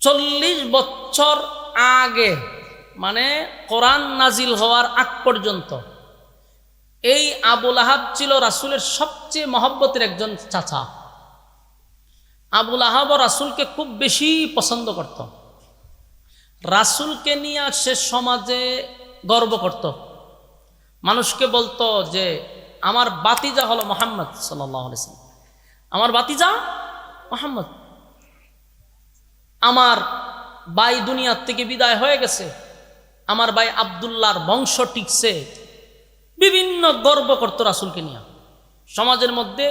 40 বছর আগে, মানে কোরআন নাজিল হওয়ার আগ পর্যন্ত এই আবু লাহাব ছিল রাসূলের সবচেয়ে মহব্বতের একজন চাচা। আবু লাহাব রাসূলকে খুব বেশি পছন্দ করত। রাসূলকে নিয়ে সে সমাজে গর্ব করত, মানুষকে বলতো যে আমার বাতিজা হলো মুহাম্মদ সাল্লাল্লাহু আলাইহি ওয়াসাল্লাম, আমার বাতিজা মুহাম্মদ, আমার ভাই দুনিয়ার থেকে বিদায় হয়ে গেছে, আমার ভাই আব্দুল্লাহর বংশ টিকছে। বিভিন্ন গর্ব করত রাসূলকে নিয়ে। সমাজের মধ্যে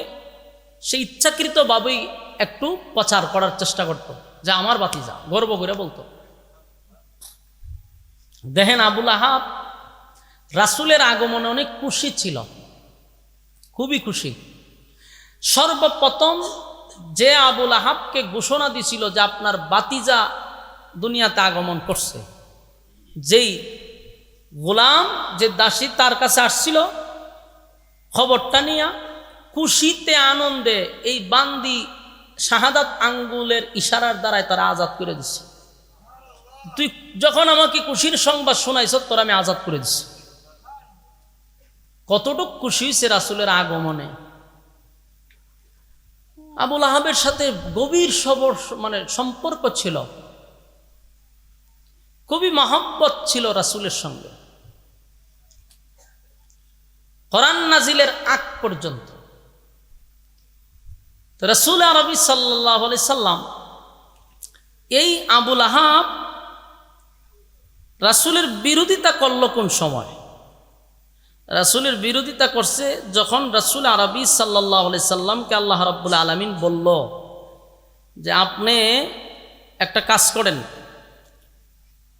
সে ইচ্ছাকৃতভাবেই একটু প্রচার করার চেষ্টা করত যে আমার বাতিজা, গর্ব করে বলতো। দেখেন আবুল আহাব রাসূলের আগমনে অনেক খুশি ছিল, খুবই খুশি। সর্বপ্রথম যে আবুল আহাবকে ঘোষণা দিছিল যে আপনার বাতিজা দুনিয়াতে আগমন করছে, যেই গোলাম, যে দাসী তার কাছে আসছিল, খবরটা নিয়ে খুশিতে আনন্দে এই বান্দি শাহাদাত আঙ্গুলের ইশারার দ্বারাই তারা আজাদ করে দিচ্ছে। তুই যখন আমাকে খুশির সংবাদ শোনাইছ, তোর আমি আজাদ করে দিছি। কতটুক খুশি হয়েছে রাসূলের আগমনে। আবুল আহাবের সাথে গভীর সম্পর্ক ছিল, খুবই মহব্বত ছিল রাসূলের সঙ্গে। কোরআন নাজিলের আগ পর্যন্ত রাসূল আরবি সাল্লাল্লাহু আলাইহি সাল্লাম এই আবুল আহাব রাসূলের বিরোধিতা করলো কোন সময়? রাসূলের বিরোধিতা করছে যখন রাসূল আরবি সাল্লাল্লাহু আলাইহি সাল্লামকে আল্লাহ রাব্বুল আলামিন বলল যে আপনি একটা কাজ করেন,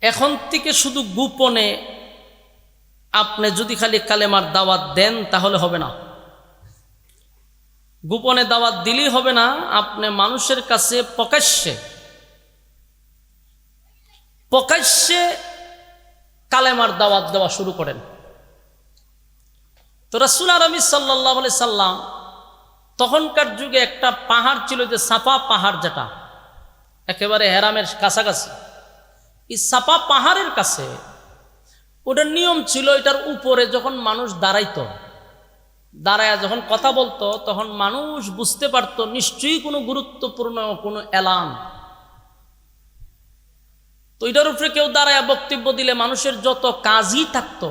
এখন থেকে শুধু গোপনে আপনি যদি খালি কালেমার দাওয়াত দেন তাহলে হবে না, গোপনে দাওয়াত দিলেই হবে না, আপনি মানুষের কাছে প্রকাশ্যে কালেমার দাওয়াত দেওয়া শুরু করেন। তো রাসূল আরবি সাল্লাল্লাহু আলাইহি সাল্লাম তখনকার যুগে একটা পাহাড় ছিল, যে সাফা পাহাড়, যেটা একেবারে হেরামের কাছাকাছি। এই সাফা পাহাড়ের কাছে ওটার নিয়ম ছিল, এটার উপরে যখন মানুষ দাঁড়ায় যখন কথা বলতো, তখন মানুষ বুঝতে পারতো নিশ্চয়ই কোনো গুরুত্বপূর্ণ কোনো এলান। তো এটার উপরে কেউ দাঁড়ায় বক্তব্য দিলে মানুষের যত কাজই থাকতো,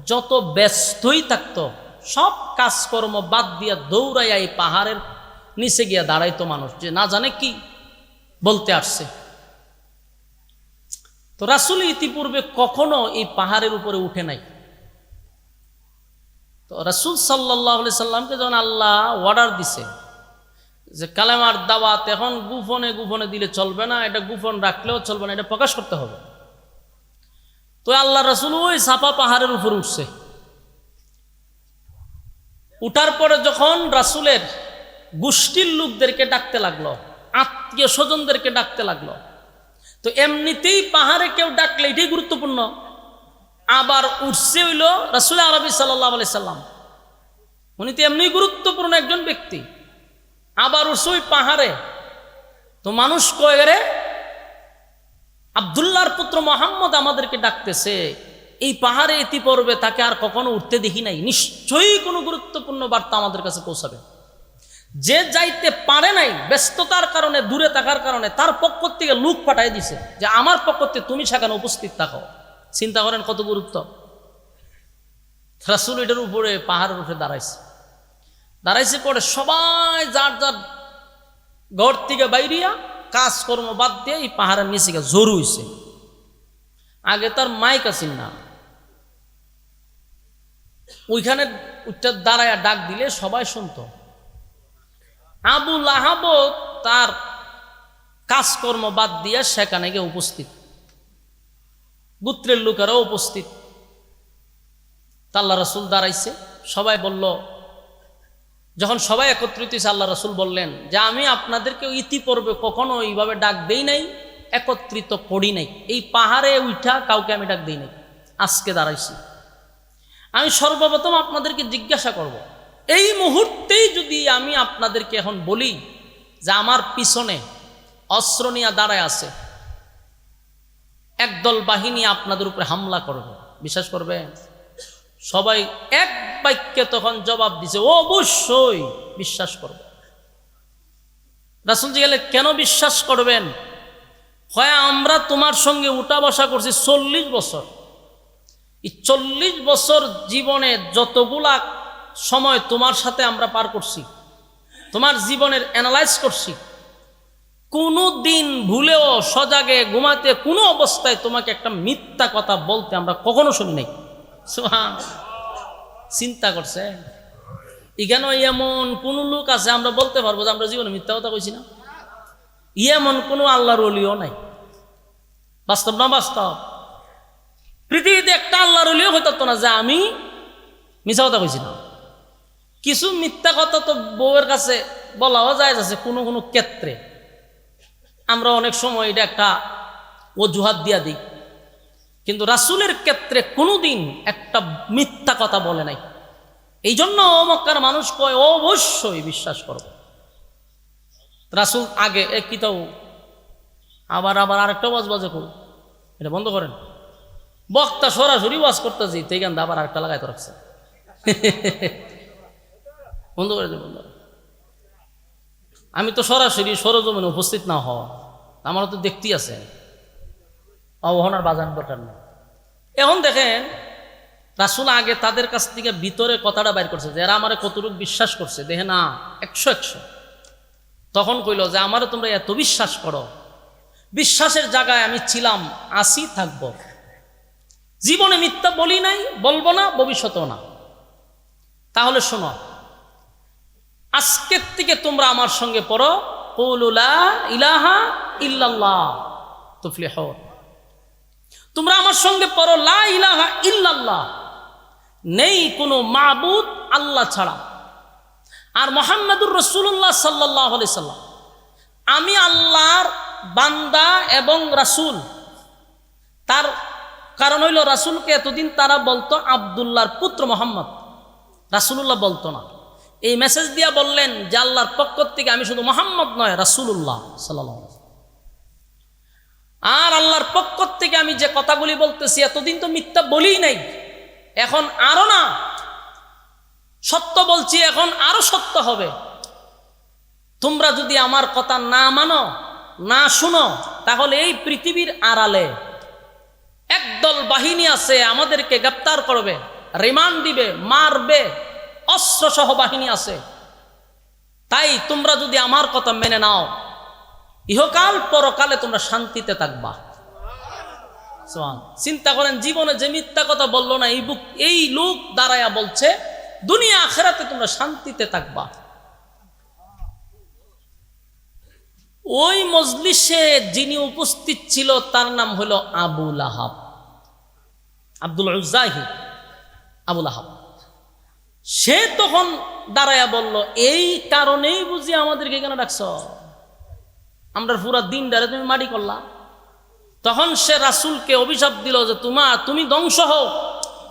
যত ব্যস্তই থাকতো, সব কাজকর্ম বাদ দিয়া দৌড়াইয়া এই পাহাড়ের নিচে গিয়া দাঁড়াইতো মানুষ, যে না জানে কি বলতে আসছে। তো রাসূল ইতিপূর্বে কখনো এই পাহাড়ের উপরে উঠে নাই। তো রাসূল সাল্লাল্লাহু আলাইহি সাল্লামকে যখন আল্লাহ অর্ডার দিছে যে কালেমার দাওয়াত এখন গোপনে গোপনে দিলে চলবে না, এটা গোপন রাখলেও চলবে না, এটা প্রকাশ করতে হবে। তো আল্লাহ রাসূল ওই সাফা পাহাড়ের উপর উঠছে। উঠার পরে যখন রাসূলের গোষ্ঠীর লোকদেরকে ডাকতে লাগলো, আত্মীয় স্বজনদেরকে ডাকতে লাগলো, তো এমনিতেই পাহাড়ে কেউ ডাকলে এটাই গুরুত্বপূর্ণ। আবার উঠছে হইল রাসূল আরবি সাল্লাল্লাহু আলাইহি সাল্লাম, উনি তো এমনি গুরুত্বপূর্ণ একজন ব্যক্তি, আবার উঠছে ওই পাহাড়ে। তো মানুষ কয়ে রে, আব্দুল্লাহর পুত্র মুহাম্মদ আমাদেরকে ডাকতেছে, এই পাহাড়ে ইতিপূর্বে তাকে আর কখনো উঠতে দেখি নাই, নিশ্চয়ই কোনো গুরুত্বপূর্ণ বার্তা আমাদের কাছে পৌঁছাবে। যে যাইতে পারে নাই ব্যস্ততার কারণে, দূরে থাকার কারণে, তার পক্ষ থেকে লোক পাঠাই দিছে যে আমার পক্ষ থেকে তুমি সেখানে উপস্থিত থাকো। চিন্তা করেন কত গুরুত্ব। রাসূল এটার উপরে, পাহাড়ের উপরে দাঁড়াইছে পরে সবাই যার যার ঘর থেকে বাইরিয়া কাজকর্ম বাদ দিয়ে এই পাহাড়ের নিচে গিয়ে জোর হইছে। আগে তার মাইক আসেন না, ওইখানে উঠটা দাঁড়ায়া ডাক দিলে সবাই শুনতো। আবুল আহাব তার কাজকর্ম বাদ দিয়ে সেখানে গিয়ে উপস্থিত, গোত্রের লোকেরাও উপস্থিত। আল্লাহ রাসূল দাঁড়াইছে, সবাই বলল, যখন সবাই একত্রিত হয়েছে আল্লাহ রাসূল বললেন যে আমি আপনাদেরকে ইতিপূর্বে কখনো এইভাবে ডাক দেই নাই, একত্রিত করি নাই, এই পাহাড়ে উঠা কাউকে আমি ডাক দেই নাই, আজকে দাঁড়াইছি। আমি সর্বপ্রথম আপনাদেরকে জিজ্ঞাসা করব, এই মুহূর্তেই যদি আমি আপনাদেরকে এখন বলি যে আমার পিছনে অস্ত্র নিয়ে দাঁড়ায় আছে একদল বাহিনী আপনাদের উপরে হামলা করবে, বিশ্বাস করবে? সবাই এক বাক্যে তখন জবাব দিছে, অবশ্যই বিশ্বাস করবে। রাসূল জিজ্ঞাসা, কেন বিশ্বাস করবেন? হয় আমরা তোমার সঙ্গে উঠা বসা করছি 40 বছর, এই 40 বছর জীবনে যতগুলা সময় তোমার সাথে আমরা পার করছি, তোমার জীবনের অ্যানালাইজ করছি, কোনো দিন ভুলেও সজাগে ঘুমাতে কোনো অবস্থায় তোমাকে একটা মিথ্যা কথা বলতে আমরা কখনো শুনি নাই। সুবহানাল্লাহ। চিন্তা করছে এখানে এমন কোন লোক আছে আমরা বলতে পারবো যে আমরা জীবনে মিথ্যা কথা কইছি না? এমন কোনো আল্লাহর ওলিও নাই। বাস্তব না বাস্তব? পৃথিবীতে একটা আল্লাহর ওলিও হইতো না যে আমি মিথ্যা কথা কইছি না। কিছু মিথ্যা কথা তো বউয়ের কাছে বলাও যায় আছে কোনো কোনো ক্ষেত্রে, আমরা অনেক সময় এটা একটা অজুহাত দিয়া দিই, কিন্তু রাসূলের ক্ষেত্রে কোনোদিন একটা মিথ্যা কথা বলে নাই। এই জন্য মক্কার মানুষ কয় অবশ্যই বিশ্বাস করব রাসূল আগে কি তাও আবার আরেকটা ওয়াজ বাজে করো, এটা বন্ধ করেন। বক্তা সরাসরি ওয়াজ করতেছি তো এখান আবার আরেকটা লাগাইতে রাখছে, বন্ধ করে দেব। আমি তো সরাসরি সরজমিনে উপস্থিত না হওয়া, আমারও তো দেখতেই আছে, অবহনার বাজান দরকার নেই। এখন দেখেন রাসূল আগে তাদের কাছ থেকে ভিতরে কথাটা বাইর করছে যে এরা আমারে কতটুকু বিশ্বাস করছে, দেখে না 100 তখন কইল যে আমারে তোমরা এত বিশ্বাস করো, বিশ্বাসের জায়গায় আমি ছিলাম, আসি, থাকব, জীবনে মিথ্যা বলি নাই, বলবো না, ভবিষ্যতেও না। তাহলে শোনো, আজকের থেকে তোমরা আমার সঙ্গে পড়ো কুলু লা ইলাহা ইল্লাল্লাহ তুফলিহুন। তোমরা আমার সঙ্গে পড়ো লা ইলাহা ইল্লাল্লাহ, নেই কোনো মাবুদ আল্লাহ ছাড়া, আর মুহাম্মাদুর রাসূলুল্লাহ সাল্লাল্লাহু আলাইহি সাল্লাম আমি আল্লাহর বান্দা এবং রাসূল। তার কারণ হইল রাসূলকে এতদিন তারা বলতো আব্দুল্লাহর পুত্র মুহাম্মদ, রাসূলুল্লাহ বলতো না। এই মেসেজ দিয়া বললেন যে আল্লাহর পক্ষ থেকে আমি শুধু মুহাম্মদ নয়, রাসূলুল্লাহ সাল্লাল্লাহু আলাইহি ওয়াসাল্লাম। আর আল্লাহর পক্ষ থেকে আমি যে কথাগুলি বলতেছি এতদিন তো মিথ্যা বলি নাই, এখন আরো না সত্য বলছি, এখন আরো সত্য হবে। তোমরা যদি আমার কথা না মানো, না শুনো, তাহলে এই পৃথিবীর আড়ালে একদল বাহিনী আছে আমাদেরকে গ্রেফতার করবে, রিমান্ড দিবে, মারবে, অস্ত্র সহ বাহিনী আছে। তাই তোমরা যদি আমার কথা মেনে নাও, ইহকাল পরকালে তোমরা শান্তিতে থাকবা। চিন্তা করেন, জীবনে যে মিথ্যা কথা বললো না এই লোক দাঁড়ায়া বলছে দুনিয়া আখিরাতে তোমরা শান্তিতে থাকবা। ওই মজলিসে যিনি উপস্থিত ছিল তার নাম হলো আবু লাহাব, আব্দুল উজ্জাহি আবু লাহাব। সে তখন দাঁড়ায়া বলল, এই কারণেই বুঝি আমাদেরকে এখানে ডাকছ, আমরা পুরা দিন ডারে তুমি মাটি করলা। তখন সে রাসূলকে অভিশাপ দিল যে তুমি ধ্বংস হও,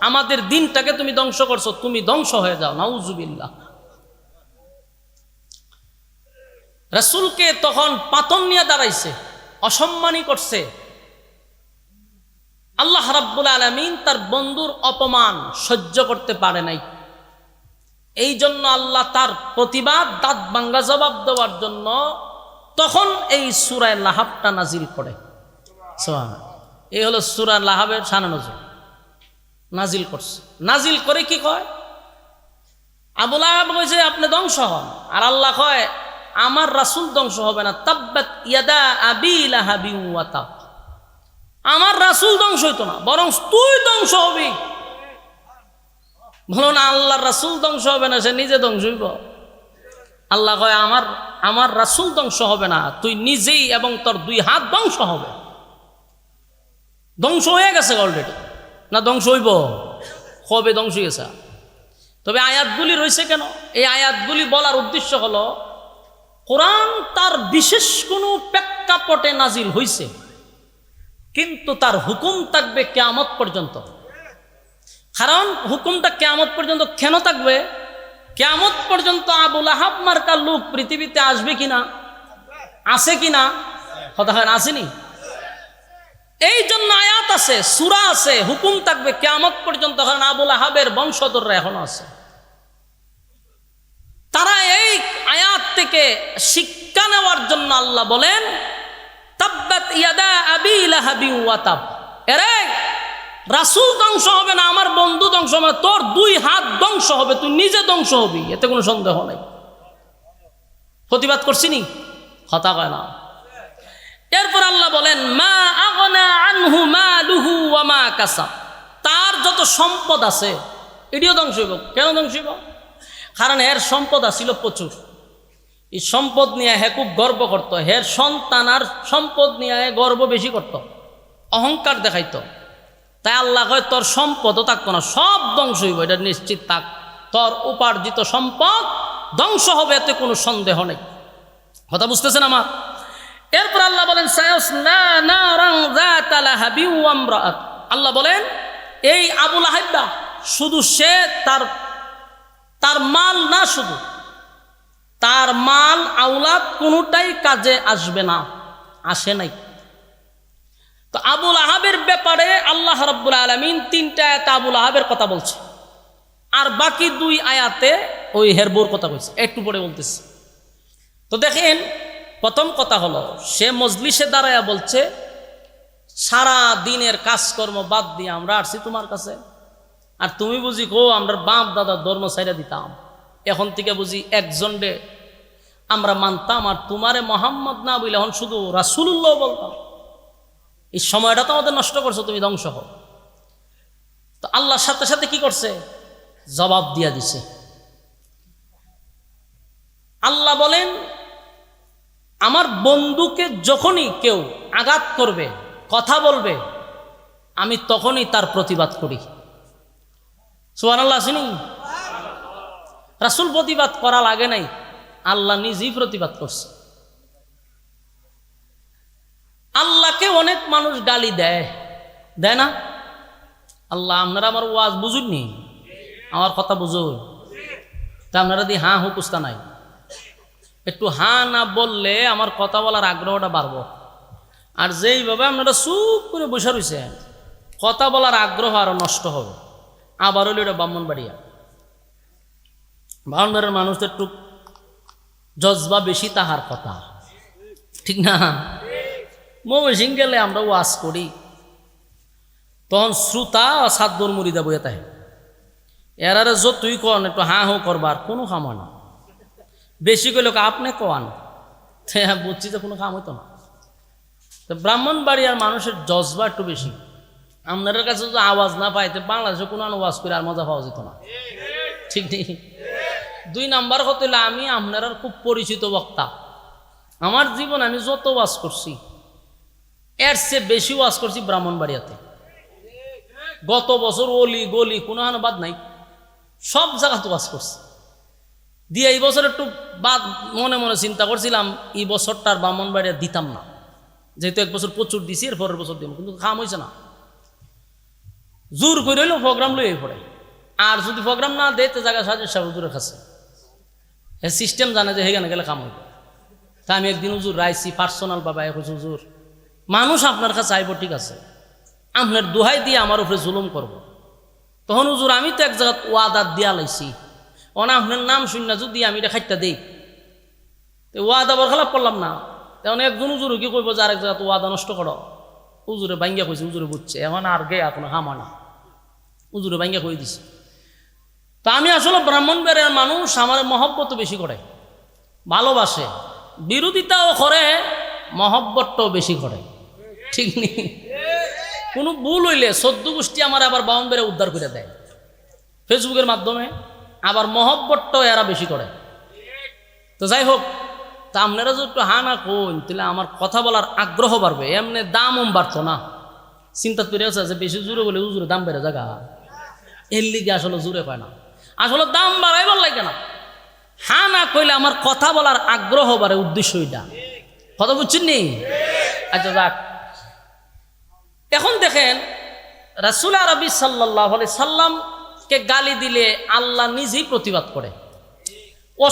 আমাদের দিনটাকে তুমি ধ্বংস করছো, তুমি ধ্বংস হয়ে যাও, নাউজুবিল্লাহ। রাসূলকে তখন পাতন নিয়ে দাঁড়াইছে, অসম্মানী করছে। আল্লাহ রাব্বুল আলামিন তার বন্ধুর অপমান সহ্য করতে পারে নাই, এই জন্য আল্লাহ তার প্রতিবাদ দাঁত ভাঙ্গা জবাব দেওয়ার জন্য তখন এই সূরা লাহাবটা নাজিল করে। এই হলো সূরা লাহাবের শানে নজুল, নাজিল করছে। নাজিল করে কি কয়, আবু লাহাব কইছে আপনি ধ্বংস হন, আর আল্লাহ কয় আমার রাসূল ধ্বংস হবে না। তাব্বাত ইয়াদা আবি লাহাবি ওয়া তাব, আমার রাসূল ধ্বংস হইতো না, বরং তুই ধ্বংস হবি। বলো না আল্লাহর রাসূল ধ্বংস হবে না, সে নিজে ধ্বংস হইব। আল্লাহ কয় আমার রাসূল ধ্বংস হবে না, তুই নিজেই এবং তোর 2 হাত ধ্বংস হবে। ধ্বংস হয়ে গেছে অলরেডি, না ধ্বংস হইব, কবে ধ্বংস হয়ে গেছে। তবে আয়াতগুলি রয়েছে কেন, এই আয়াতগুলি বলার উদ্দেশ্য হলো কোরআন তার বিশেষ কোনো প্রেক্ষাপটে নাজিল হইছে, কিন্তু তার হুকুম থাকবে কিয়ামত পর্যন্ত। কারণ হুকুমটা কিয়ামত পর্যন্ত কেন থাকবে, কিয়ামত পর্যন্ত আবু লাহাব মার্কা লোক পৃথিবীতে আসবে কিনা, আছে কিনা, কথা হয় না, আসেনি। এই জন্য আয়াত আছে, সূরা আছে, হুকুম থাকবে কিয়ামত পর্যন্ত। কারণ আবু লাহাবের বংশধররা এখনো আছে। তারা এই আয়াত থেকে শিক্ষা নেওয়ার জন্য আল্লাহ বলেন তাব্বাত ইয়াদা আবি লাহাবি ওয়া তাব, এরে রাসূল ধ্বংস হবে না, আমার বন্ধু ধ্বংস হবে না, তোর 2 হাত ধ্বংস হবে, তুই নিজে ধ্বংস হবি, এতে কোনো সন্দেহ নাই। প্রতিবাদ করছিনি, কথা কয় না। এরপর আল্লাহ বলেন মা আগনা আনহু মালুহু ওয়া মা কাসাব, তার যত সম্পদ আছে এটিও ধ্বংস হইব। কেন ধ্বংস হইব? কারণ এর সম্পদ আছিল প্রচুর। এই সম্পদ নিয়ে হে খুব গর্ব করত, হের সন্তান আর সম্পদ নিয়ে গর্ব বেশি করত, অহংকার দেখাইতো। তাই আল্লাহ কয় তোর সম্পদও থাকতো না, সব ধ্বংস হইব, এটা নিশ্চিত থাক। তোর উপার্জিত সম্পদ ধ্বংস হবে, এতে কোনো সন্দেহ নেই। কথা বুঝতেছেন আমার? এরপর আল্লাহ বলেন সায়াসলা নারান যাতা লাহাবি ওয়া ইমরাআত, আল্লাহ বলেন এই আবু লাহাব শুধু সে তার মাল না, শুধু তার মাল আওলাদ কোনোটাই কাজে আসবে না, আসে নাই। তো আবু লাহাবের ব্যাপারে আল্লাহ রাব্বুল আলামিন 3টা আয়াতে আবু লাহাবের কথা বলছে, আর বাকি 2 আয়াতে ওই হেরবোর কথা বলছে, একটু পরে বলতেছি। তো দেখেন, প্রথম কথা হলো সে মজলিসে দাঁড়ায়া বলছে সারা দিনের কাজকর্ম বাদ দিয়ে আমরা আসছি তোমার কাছে, আর তুমি বুঝি কো আমরা বাপ দাদার ধর্ম ছাইরা দিতাম, এখন থেকে বুঝি একজনরে আমরা মানতাম, আর তোমারে মোহাম্মদ না বলে এখন শুধু রাসূলুল্লাহ বলতাম। এই সময়টা তো আমাদের নষ্ট করছো, তুমি ধ্বংস হও। তো আল্লাহর সাথে সাথে কি করছে? জবাব দিয়া দিছে। আল্লাহ বলেন আমার বন্ধুকে যখনই কেউ আঘাত করবে, কথা বলবে, আমি তখনই তার প্রতিবাদ করি। সুবহানাল্লাহ। শুনি, রাসূল প্রতিবাদ করা লাগে নাই, আল্লাহ নিজেই প্রতিবাদ করছে। আল্লাহকে অনেক মানুষ গালি দেয়, দেয় না? আল্লাহ আপনারা আমার ওয়াজ বুঝুননি, আমার কথা বুঝুন, তা আপনারা দিয়ে হাঁ হুকুস্তা নাই। একটু হাঁ না বললে আমার কথা বলার আগ্রহটা বাড়বো। আর যেইভাবে আপনারা চুপ করে বসে রয়েছেন, কথা বলার আগ্রহ আরো নষ্ট হবে। আবার হলো এটা ব্রাহ্মণবাড়িয়া, ব্রাহ্মণবাড়িয়ার মানুষ তো একটু জজবা বেশি, তাহার কথা ঠিক না? ময়মনসিংহ গেলে আমরা ওয়াজ করি, তখন শ্রোতা সাদ্দর মুরিদা বইয়া তাই এরারে যতই কন একটু হাঁ হো করবার কোনো কাম হয় না। বেশি কইল আপনি কন, হ্যাঁ বুঝছি যে কোনো কাম হইতো না। তো ব্রাহ্মণবাড়িয়ার মানুষের জজবা একটু বেশি। আপনাদের কাছে যদি আওয়াজ না পাইতে বাংলাদেশে কোনো আওয়াজ করে আর মজা পাওয়া যেত না, ঠিক নেই? 2 নাম্বার কথা হইলে আমি আপনার খুব পরিচিত বক্তা। আমার জীবন আমি যত ওয়াজ করছি এর চেয়ে বেশি ওয়াজ করছি ব্রাহ্মণবাড়িয়াতে। গত বছর অলি গলি কোনো বাদ নাই, সব জায়গাতে ওয়াজ করছি। দিয়ে এই বছর একটু বাদ মনে মনে চিন্তা করছিলাম এই বছরটার ব্রাহ্মণবাড়িয়া দিতাম না, যেহেতু 1 বছর প্রচুর দিছি, এর পরের বছর দিব, কিন্তু কাম হয়েছে না। জোর করে হইলেও প্রোগ্রাম লইয়ে পড়ে, আর যদি প্রোগ্রাম না দেয় তো জায়গা সাজের সাহেব হুজুরের কাছে সিস্টেম জানে যে সেখানে গেলে কাম হইবে। তা আমি একদিন হুজুর রাইছি পার্সোনাল বাবা, হুজুর মানুষ আপনার কাছে আইব, ঠিক আছে, আপনার দোহাই দিয়ে আমার উপরে জুলুম করব। তখন হুজুর আমি তো এক জায়গা ওয়াদা দিয়া লাইছি, অনা আপনার নাম শুননা যদি আমি এটা খাইটা দিই, ওয়াদা বরখালাপ করলাম না। তখন একজন হুজুর কি করবো যে আরেক জায়গা ওয়াদা নষ্ট করো, হুজুরে ভাঙ্গা কইছে, হুজুরে বুঝছে, এখন আর গে এখন হামা না, হুজুরে ভাঙ্গা কই দিছে। তা আমি আসলে ব্রাহ্মণবাড়িয়ার মানুষ আমার মহব্বত বেশি করে, ভালোবাসে, বিরোধিতাও করে, মহব্বতটাও বেশি করে, ঠিক নেই? কোনো ভুল হইলে 14 গোষ্ঠী আমার আবার ব্রাহ্মণবাড়িয়া উদ্ধার করে দেয় ফেসবুকের মাধ্যমে, আবার মহব্বতটাও এরা বেশি করে। তো যাই হোক, তা আপনারা যদি একটু হা না কোন তাহলে আমার কথা বলার আগ্রহ বাড়বে, এমনি দামও বাড়তো না। চিন্তা করে আছে যে বেশি জোরে বলে হুজুরে দাম বেড়ে জায়গা, এর লিগে আসলে জোরে পায় না, আসলে দাম বাড়াইবার লাগে না। হা না কইলে আমার কথা বলার আগ্রহ বাড়ে, উদ্দেশ্য এটা। কথা বুঝছেন নি? আচ্ছা যাক, এখন দেখেন রাসূল আরবি সাল্লাল্লাহু আলাইহি সাল্লামকে গালি দিলে আল্লাহ নিজেই প্রতিবাদ করে। ও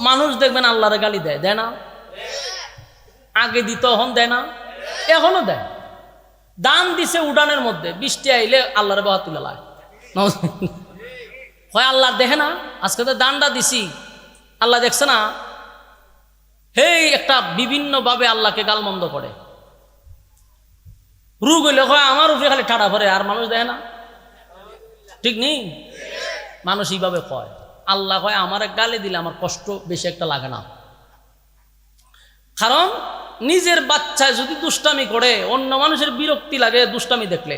মানুষ দেখবেন আল্লাহরে গালি দেয়, দেয় না? আগে দিত, এখন দেয় না? এখনো দেয়। দান দিছে উড়ানের মধ্যে, বৃষ্টি আইলে আল্লাহরে বাবা তুলে লাগে, হয় আল্লাহ দেখে না? আজকে তো দানটা দিছি, আল্লাহ দেখছে না? হেই একটা বিভিন্নভাবে আল্লাহকে গালমন্দ করে। রোগ হইলে কয় আমার উপরে খালি ঠাড়া ভরে, আর মানুষ দেয় না, ঠিক নেই? মানুষ এইভাবে কয়। আল্লাহ কয় আমার গালি দিলে আমার কষ্ট বেশি একটা লাগে না, কারণ নিজের বাচ্চায় যদি দুষ্টামি করে অন্য মানুষের বিরক্তি লাগে দুষ্টামি দেখলে,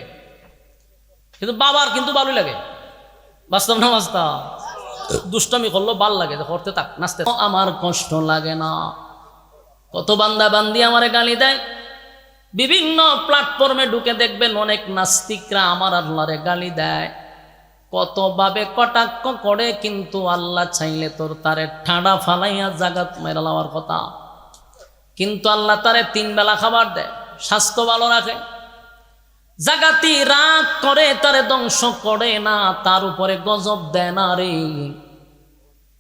কিন্তু বাবার কিন্তু ভালো লাগে। বাস্তব না বাস্তব? দুষ্টামি করলো ভাল লাগে, করতে থাক, নাচতে থাক, আমার কষ্ট লাগে না। কত বান্দা বান্দি আমারে গালি দেয়। বিভিন্ন প্ল্যাটফর্মে ঢুকে দেখবেন অনেক নাস্তিকরা আমার আল্লাহরে গালি দেয়, কতভাবে কটাক্ষ করে, কিন্তু আল্লাহ চাইলে তোর তারে ঠাডা ফালাইয়া জাগাত মেরা লওয়ার কথা, কিন্তু আল্লাহ তারে 3 বেলা খাবার দেয়, স্বাস্থ্য ভালো রাখে। জাগাতি রাগ করে তারে ধ্বংস করে না, তার উপরে গজব দেয় না রে।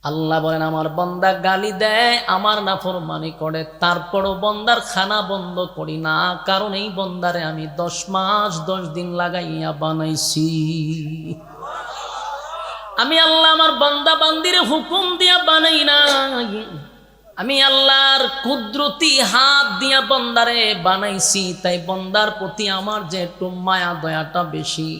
আল্লাহ বলেন আমার বান্দা গালি দেয়, আমার নাফরমানি করে, তারপরও বান্দার খানা বন্ধ করি না, কারণ এই বান্দারে আমি 10 মাস 10 দিন লাগাইয়া বানাইছি। আমি আল্লাহ আমার বান্দা বান্দিরে হুকুম দিয়া বানাই না, আমি আল্লাহর কুদরতি হাত দিয়া বান্দারে বানাইছি, তাই বান্দার প্রতি আমার যে একটু মায়া দয়াটা বেশি।